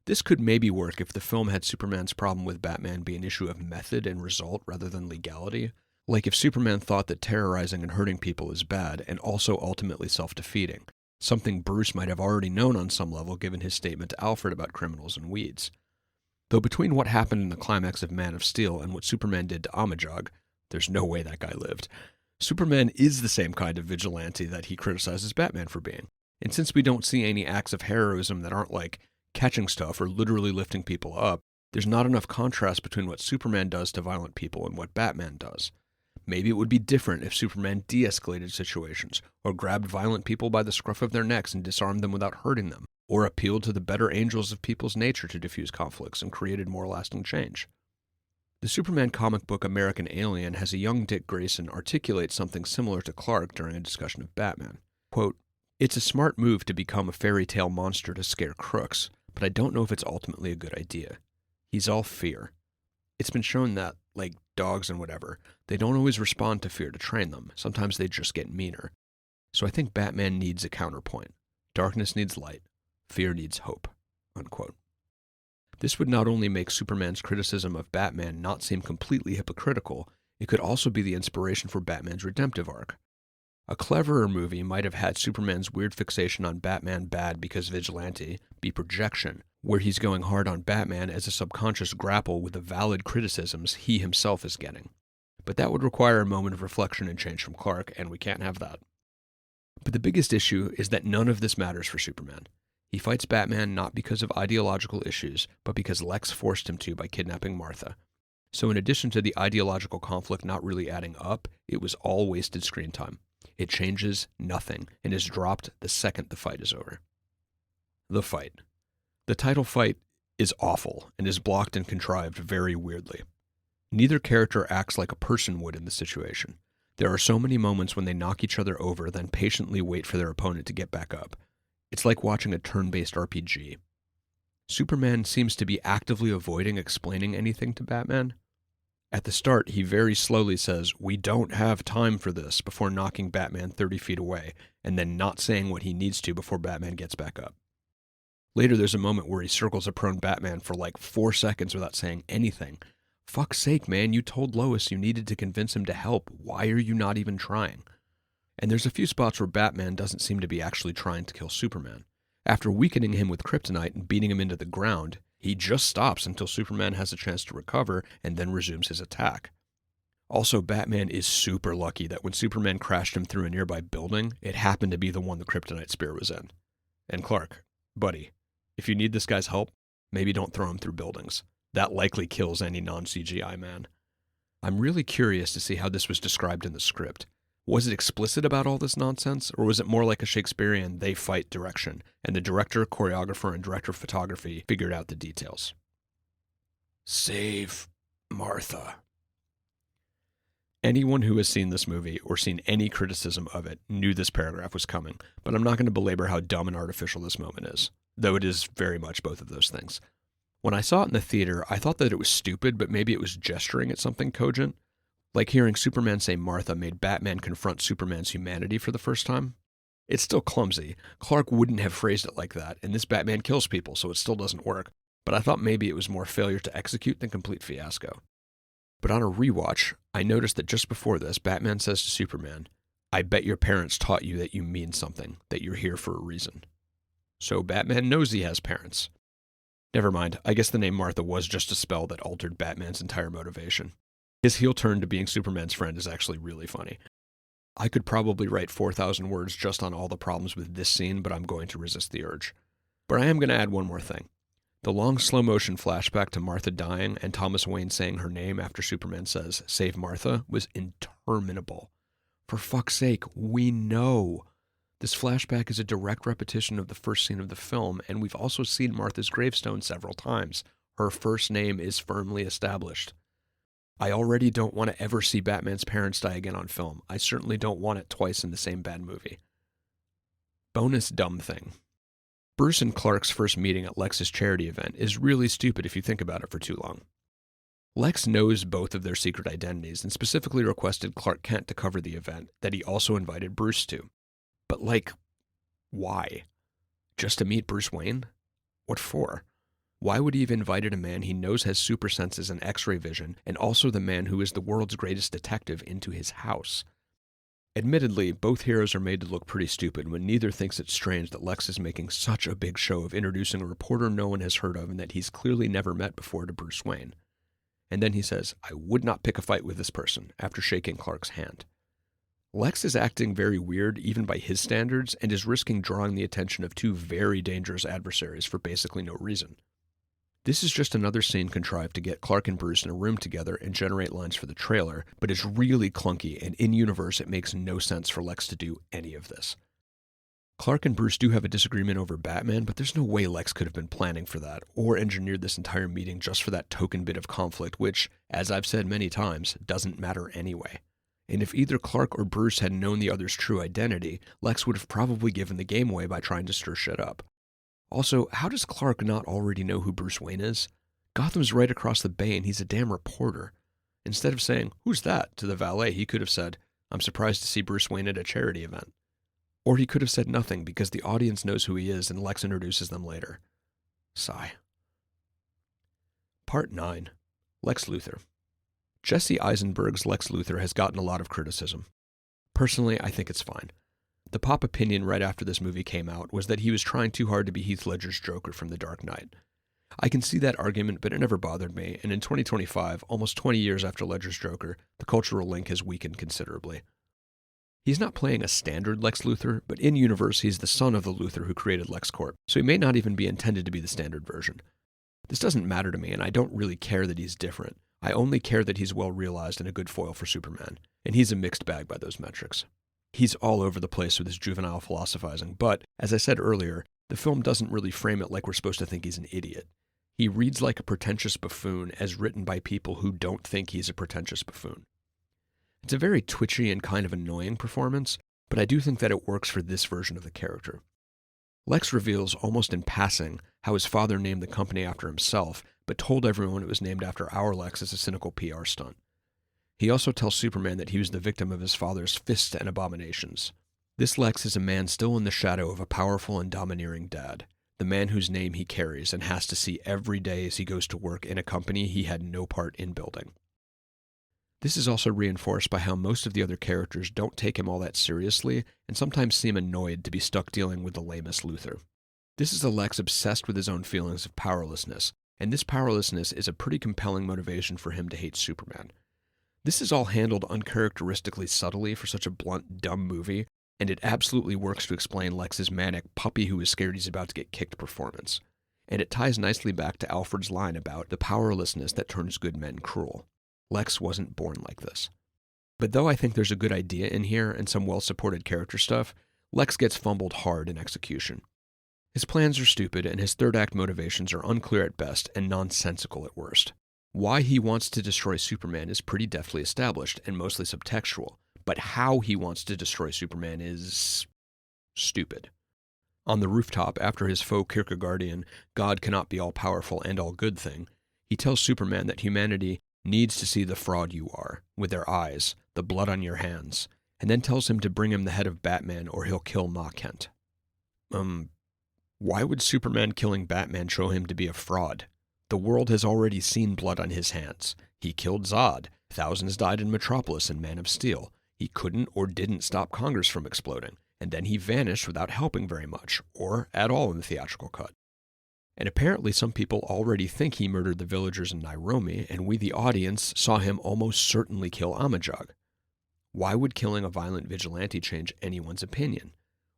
This could maybe work if the film had Superman's problem with Batman be an issue of method and result rather than legality. Like if Superman thought that terrorizing and hurting people is bad and also ultimately self-defeating, something Bruce might have already known on some level given his statement to Alfred about criminals and weeds. Though between what happened in the climax of Man of Steel and what Superman did to Amajog, there's no way that guy lived. Superman is the same kind of vigilante that he criticizes Batman for being. And since we don't see any acts of heroism that aren't like catching stuff or literally lifting people up, there's not enough contrast between what Superman does to violent people and what Batman does. Maybe it would be different if Superman de-escalated situations, or grabbed violent people by the scruff of their necks and disarmed them without hurting them, or appealed to the better angels of people's nature to diffuse conflicts and created more lasting change. The Superman comic book American Alien has a young Dick Grayson articulate something similar to Clark during a discussion of Batman. Quote, "It's a smart move to become a fairy tale monster to scare crooks, but I don't know if it's ultimately a good idea. He's all fear. It's been shown that, like dogs and whatever, they don't always respond to fear to train them. Sometimes they just get meaner. So I think Batman needs a counterpoint. Darkness needs light. Fear needs hope." Unquote. This would not only make Superman's criticism of Batman not seem completely hypocritical, it could also be the inspiration for Batman's redemptive arc. A cleverer movie might have had Superman's weird fixation on Batman bad because vigilante be projection, where he's going hard on Batman as a subconscious grapple with the valid criticisms he himself is getting. But that would require a moment of reflection and change from Clark, and we can't have that. But the biggest issue is that none of this matters for Superman. He fights Batman not because of ideological issues, but because Lex forced him to by kidnapping Martha. So in addition to the ideological conflict not really adding up, it was all wasted screen time. It changes nothing and is dropped the second the fight is over. The fight. The title fight is awful and is blocked and contrived very weirdly. Neither character acts like a person would in the situation. There are so many moments when they knock each other over, then patiently wait for their opponent to get back up. It's like watching a turn-based RPG. Superman seems to be actively avoiding explaining anything to Batman. At the start, he very slowly says, "We don't have time for this," before knocking Batman 30 feet away, and then not saying what he needs to before Batman gets back up. Later, there's a moment where he circles a prone Batman for like 4 seconds without saying anything. Fuck's sake, man, you told Lois you needed to convince him to help. Why are you not even trying? And there's a few spots where Batman doesn't seem to be actually trying to kill Superman. After weakening him with kryptonite and beating him into the ground, he just stops until Superman has a chance to recover and then resumes his attack. Also, Batman is super lucky that when Superman crashed him through a nearby building, it happened to be the one the kryptonite spear was in. And Clark, buddy, if you need this guy's help, maybe don't throw him through buildings. That likely kills any non-CGI man. I'm really curious to see how this was described in the script. Was it explicit about all this nonsense, or was it more like a Shakespearean they fight direction, and the director, choreographer, and director of photography figured out the details? Save Martha. Anyone who has seen this movie or seen any criticism of it knew this paragraph was coming, but I'm not going to belabor how dumb and artificial this moment is, though it is very much both of those things. When I saw it in the theater, I thought that it was stupid, but maybe it was gesturing at something cogent, like hearing Superman say Martha made Batman confront Superman's humanity for the first time. It's still clumsy. Clark wouldn't have phrased it like that, and this Batman kills people, so it still doesn't work, but I thought maybe it was more failure to execute than complete fiasco. But on a rewatch, I noticed that just before this, Batman says to Superman, "I bet your parents taught you that you mean something, that you're here for a reason." So Batman knows he has parents. Never mind, I guess the name Martha was just a spell that altered Batman's entire motivation. His heel turn to being Superman's friend is actually really funny. I could probably write 4,000 words just on all the problems with this scene, but I'm going to resist the urge. But I am going to add one more thing. The long slow-motion flashback to Martha dying and Thomas Wayne saying her name after Superman says, "Save Martha," was interminable. For fuck's sake, we know. This flashback is a direct repetition of the first scene of the film, and we've also seen Martha's gravestone several times. Her first name is firmly established. I already don't want to ever see Batman's parents die again on film. I certainly don't want it twice in the same bad movie. Bonus dumb thing. Bruce and Clark's first meeting at Lex's charity event is really stupid if you think about it for too long. Lex knows both of their secret identities and specifically requested Clark Kent to cover the event that he also invited Bruce to. But why? Just to meet Bruce Wayne? What for? Why would he have invited a man he knows has super senses and x-ray vision, and also the man who is the world's greatest detective, into his house? Admittedly, both heroes are made to look pretty stupid when neither thinks it strange that Lex is making such a big show of introducing a reporter no one has heard of and that he's clearly never met before to Bruce Wayne. And then he says, "I would not pick a fight with this person," after shaking Clark's hand. Lex is acting very weird even by his standards and is risking drawing the attention of two very dangerous adversaries for basically no reason. This is just another scene contrived to get Clark and Bruce in a room together and generate lines for the trailer, but it's really clunky, and in-universe it makes no sense for Lex to do any of this. Clark and Bruce do have a disagreement over Batman, but there's no way Lex could have been planning for that, or engineered this entire meeting just for that token bit of conflict, which, as I've said many times, doesn't matter anyway. And if either Clark or Bruce had known the other's true identity, Lex would have probably given the game away by trying to stir shit up. Also, how does Clark not already know who Bruce Wayne is? Gotham's right across the bay and he's a damn reporter. Instead of saying, "Who's that?" to the valet, he could have said, "I'm surprised to see Bruce Wayne at a charity event." Or he could have said nothing because the audience knows who he is and Lex introduces them later. Sigh. Part 9. Lex Luthor. Jesse Eisenberg's Lex Luthor has gotten a lot of criticism. Personally, I think it's fine. The pop opinion right after this movie came out was that he was trying too hard to be Heath Ledger's Joker from The Dark Knight. I can see that argument, but it never bothered me, and in 2025, almost 20 years after Ledger's Joker, the cultural link has weakened considerably. He's not playing a standard Lex Luthor, but in universe he's the son of the Luthor who created LexCorp, so he may not even be intended to be the standard version. This doesn't matter to me, and I don't really care that he's different. I only care that he's well realized and a good foil for Superman, and he's a mixed bag by those metrics. He's all over the place with his juvenile philosophizing, but, as I said earlier, the film doesn't really frame it like we're supposed to think he's an idiot. He reads like a pretentious buffoon as written by people who don't think he's a pretentious buffoon. It's a very twitchy and kind of annoying performance, but I do think that it works for this version of the character. Lex reveals almost in passing how his father named the company after himself, but told everyone it was named after our Lex as a cynical PR stunt. He also tells Superman that he was the victim of his father's fists and abominations. This Lex is a man still in the shadow of a powerful and domineering dad, the man whose name he carries and has to see every day as he goes to work in a company he had no part in building. This is also reinforced by how most of the other characters don't take him all that seriously and sometimes seem annoyed to be stuck dealing with the lamest Luthor. This is a Lex obsessed with his own feelings of powerlessness, and this powerlessness is a pretty compelling motivation for him to hate Superman. This is all handled uncharacteristically subtly for such a blunt, dumb movie, and it absolutely works to explain Lex's manic puppy who is scared he's about to get kicked performance. And it ties nicely back to Alfred's line about the powerlessness that turns good men cruel. Lex wasn't born like this. But though I think there's a good idea in here and some well-supported character stuff, Lex gets fumbled hard in execution. His plans are stupid and his third act motivations are unclear at best and nonsensical at worst. Why he wants to destroy Superman is pretty deftly established and mostly subtextual, but how he wants to destroy Superman is stupid. On the rooftop, after his faux Kierkegaardian God cannot be all-powerful and all-good thing, he tells Superman that humanity needs to see the fraud you are, with their eyes, the blood on your hands, and then tells him to bring him the head of Batman or he'll kill Ma Kent. Why would Superman killing Batman show him to be a fraud? The world has already seen blood on his hands. He killed Zod. Thousands died in Metropolis and Man of Steel. He couldn't or didn't stop Congress from exploding, and then he vanished without helping very much, or at all in the theatrical cut. And apparently some people already think he murdered the villagers in Nairobi, and we, the audience, saw him almost certainly kill Amajag. Why would killing a violent vigilante change anyone's opinion?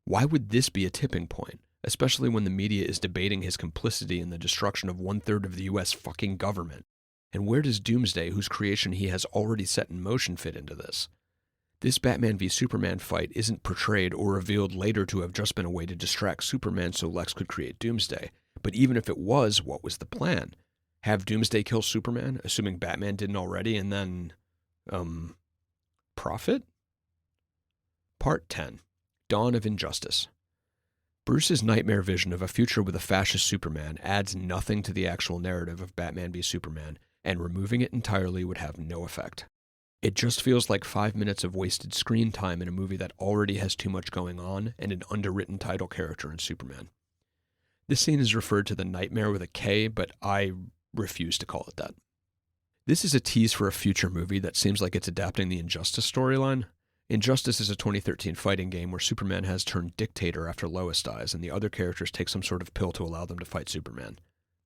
Why would this be a tipping point, especially when the media is debating his complicity in the destruction of 1/3 of the US fucking government? And where does Doomsday, whose creation he has already set in motion, fit into this? This Batman v Superman fight isn't portrayed or revealed later to have just been a way to distract Superman so Lex could create Doomsday. But even if it was, what was the plan? Have Doomsday kill Superman, assuming Batman didn't already, and then, profit? Part 10. Dawn of Injustice. Bruce's nightmare vision of a future with a fascist Superman adds nothing to the actual narrative of Batman v Superman, and removing it entirely would have no effect. It just feels like 5 minutes of wasted screen time in a movie that already has too much going on and an underwritten title character in Superman. This scene is referred to the Nightmare with a K, but I refuse to call it that. This is a tease for a future movie that seems like it's adapting the Injustice storyline. Injustice is a 2013 fighting game where Superman has turned dictator after Lois dies, and the other characters take some sort of pill to allow them to fight Superman.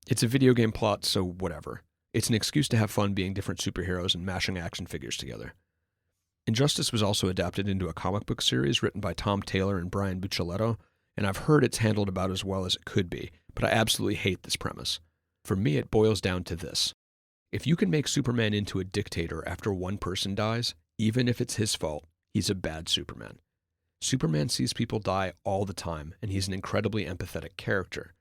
It's a video game plot, so whatever. It's an excuse to have fun being different superheroes and mashing action figures together. Injustice was also adapted into a comic book series written by Tom Taylor and Brian Buccellato, and I've heard it's handled about as well as it could be, but I absolutely hate this premise. For me, it boils down to this. If you can make Superman into a dictator after one person dies, even if it's his fault, he's a bad Superman. Superman sees people die all the time, and he's an incredibly empathetic character.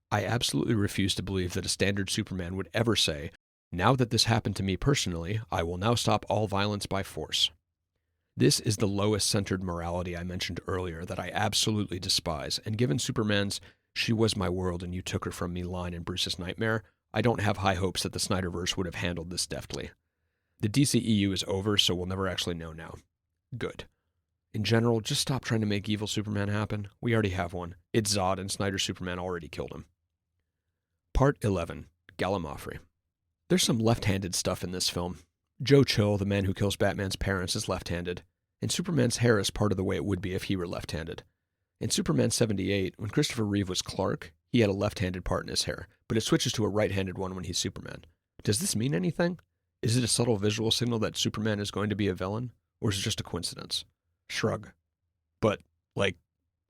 I absolutely refuse to believe that a standard Superman would ever say, "Now that this happened to me personally, I will now stop all violence by force." This is the Lois-centered morality I mentioned earlier that I absolutely despise, and given Superman's "she was my world and you took her from me" line in Bruce's Nightmare, I don't have high hopes that the Snyderverse would have handled this deftly. The DCEU is over, so we'll never actually know now. Good. In general, just stop trying to make evil Superman happen. We already have one. It's Zod, and Snyder's Superman already killed him. Part 11. Gallimaufry. There's some left-handed stuff in this film. Joe Chill, the man who kills Batman's parents, is left-handed, and Superman's hair is part of the way it would be if he were left-handed. In Superman 78, when Christopher Reeve was Clark, he had a left-handed part in his hair, but it switches to a right-handed one when he's Superman. Does this mean anything? Is it a subtle visual signal that Superman is going to be a villain, or is it just a coincidence? Shrug. But, like,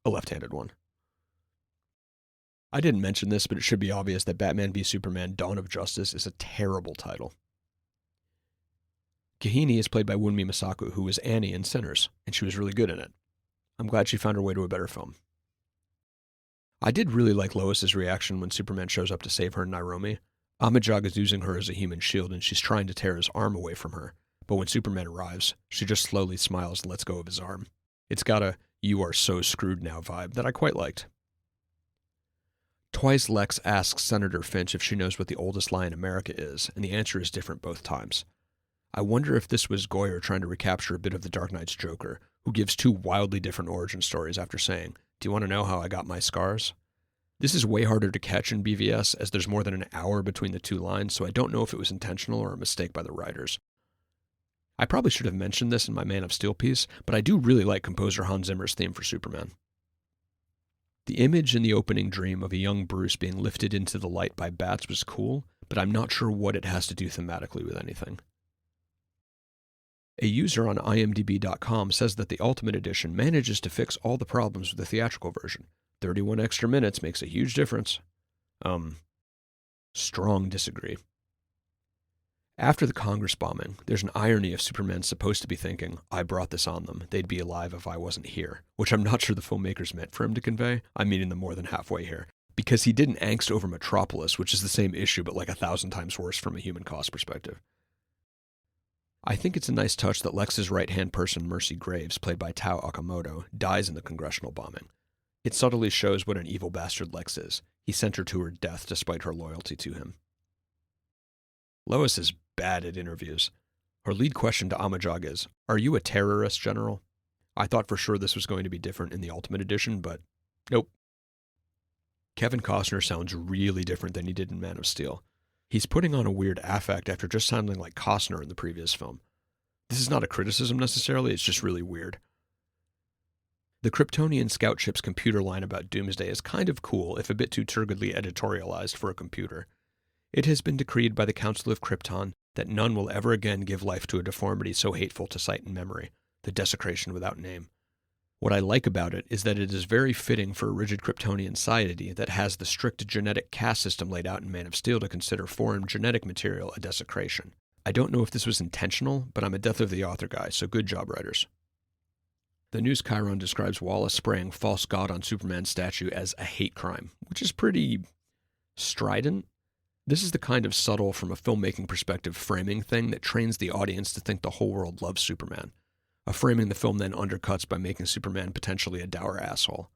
a left-handed one. I didn't mention this, but it should be obvious that Batman v Superman Dawn of Justice is a terrible title. Kahini is played by Wunmi Masaku, who was Annie in Sinners, and she was really good in it. I'm glad she found her way to a better film. I did really like Lois's reaction when Superman shows up to save her in Nairobi. Amajag is using her as a human shield, and she's trying to tear his arm away from her. But when Superman arrives, she just slowly smiles and lets go of his arm. It's got a "you are so screwed now" vibe that I quite liked. Twice Lex asks Senator Finch if she knows what the oldest lie in America is, and the answer is different both times. I wonder if this was Goyer trying to recapture a bit of the Dark Knight's Joker, who gives two wildly different origin stories after saying, "Do you want to know how I got my scars?" This is way harder to catch in BVS, as there's more than an hour between the two lines, so I don't know if it was intentional or a mistake by the writers. I probably should have mentioned this in my Man of Steel piece, but I do really like composer Hans Zimmer's theme for Superman. The image in the opening dream of a young Bruce being lifted into the light by bats was cool, but I'm not sure what it has to do thematically with anything. A user on imdb.com says that the Ultimate Edition manages to fix all the problems with the theatrical version. 31 extra minutes makes a huge difference. Strong disagree. After the Congress bombing, there's an irony of Superman supposed to be thinking, "I brought this on them. They'd be alive if I wasn't here," which I'm not sure the filmmakers meant for him to convey. I'm meeting them more than halfway here. because he didn't angst over Metropolis, which is the same issue but like 1,000 times worse from a human cost perspective. I think it's a nice touch that Lex's right-hand person, Mercy Graves, played by Tao Okamoto, dies in the congressional bombing. It subtly shows what an evil bastard Lex is. He sent her to her death despite her loyalty to him. Lois is bad at interviews. Her lead question to Amajag is, "Are you a terrorist, General?" I thought for sure this was going to be different in the Ultimate Edition, but nope. Kevin Costner sounds really different than he did in Man of Steel. He's putting on a weird affect after just sounding like Costner in the previous film. This is not a criticism necessarily, it's just really weird. The Kryptonian scout ship's computer line about Doomsday is kind of cool, if a bit too turgidly editorialized for a computer. It has been decreed by the Council of Krypton that none will ever again give life to a deformity so hateful to sight and memory, the desecration without name. What I like about it is that it is very fitting for a rigid Kryptonian society that has the strict genetic caste system laid out in Man of Steel to consider foreign genetic material a desecration. I don't know if this was intentional, but I'm a Death of the Author guy, so good job, writers. The News Chiron describes Wallace spraying false god on Superman's statue as a hate crime, which is pretty strident. This is the kind of subtle, from a filmmaking perspective, framing thing that trains the audience to think the whole world loves Superman. A framing the film then undercuts by making Superman potentially a dour asshole.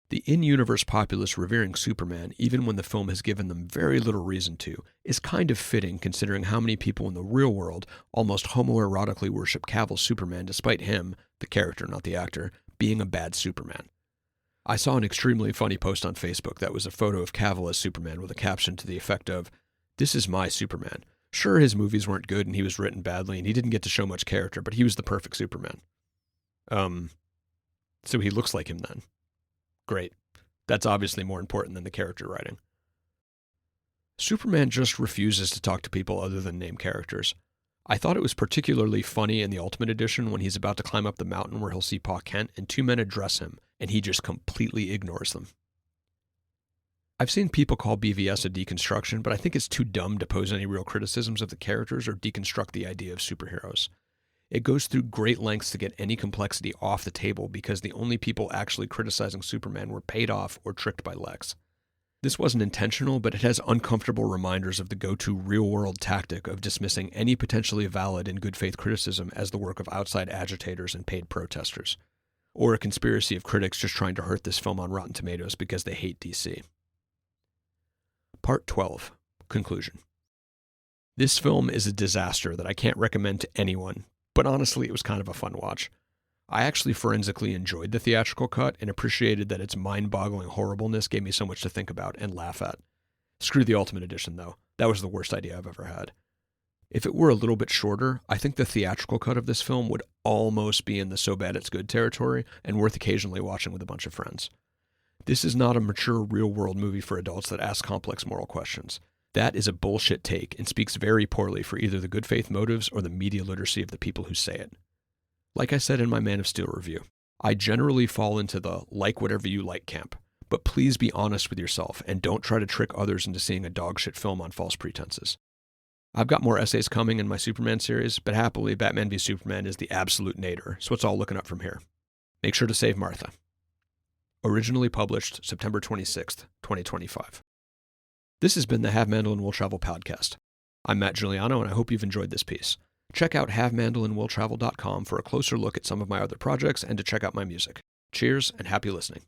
The in-universe populace revering Superman, even when the film has given them very little reason to, is kind of fitting considering how many people in the real world almost homoerotically worship Cavill's Superman despite him, the character, not the actor, being a bad Superman. I saw an extremely funny post on Facebook that was a photo of Cavill as Superman with a caption to the effect of, "This is my Superman. Sure, his movies weren't good and he was written badly and he didn't get to show much character, but he was the perfect Superman." So he looks like him then. Great. That's obviously more important than the character writing. Superman just refuses to talk to people other than named characters. I thought it was particularly funny in the Ultimate Edition when he's about to climb up the mountain where he'll see Pa Kent and two men address him, and he just completely ignores them. I've seen people call BVS a deconstruction, but I think it's too dumb to pose any real criticisms of the characters or deconstruct the idea of superheroes. It goes through great lengths to get any complexity off the table because the only people actually criticizing Superman were paid off or tricked by Lex. This wasn't intentional, but it has uncomfortable reminders of the go-to real-world tactic of dismissing any potentially valid and good-faith criticism as the work of outside agitators and paid protesters, or a conspiracy of critics just trying to hurt this film on Rotten Tomatoes because they hate DC. Part 12. Conclusion. This film is a disaster that I can't recommend to anyone, but honestly it was kind of a fun watch. I actually forensically enjoyed the theatrical cut and appreciated that its mind-boggling horribleness gave me so much to think about and laugh at. Screw the Ultimate Edition, though. That was the worst idea I've ever had. If it were a little bit shorter, I think the theatrical cut of this film would almost be in the so bad it's good territory and worth occasionally watching with a bunch of friends. This is not a mature real-world movie for adults that asks complex moral questions. That is a bullshit take and speaks very poorly for either the good faith motives or the media literacy of the people who say it. Like I said in my Man of Steel review, I generally fall into the like whatever you like camp, but please be honest with yourself and don't try to trick others into seeing a dogshit film on false pretenses. I've got more essays coming in my Superman series, but happily Batman v Superman is the absolute nadir, so it's all looking up from here. Make sure to save Martha. Originally published September 26th, 2025. This has been the Have Mandolin Will Travel podcast. I'm Matt Giuliano, and I hope you've enjoyed this piece. Check out havemandolinwilltravel.com for a closer look at some of my other projects and to check out my music. Cheers and happy listening.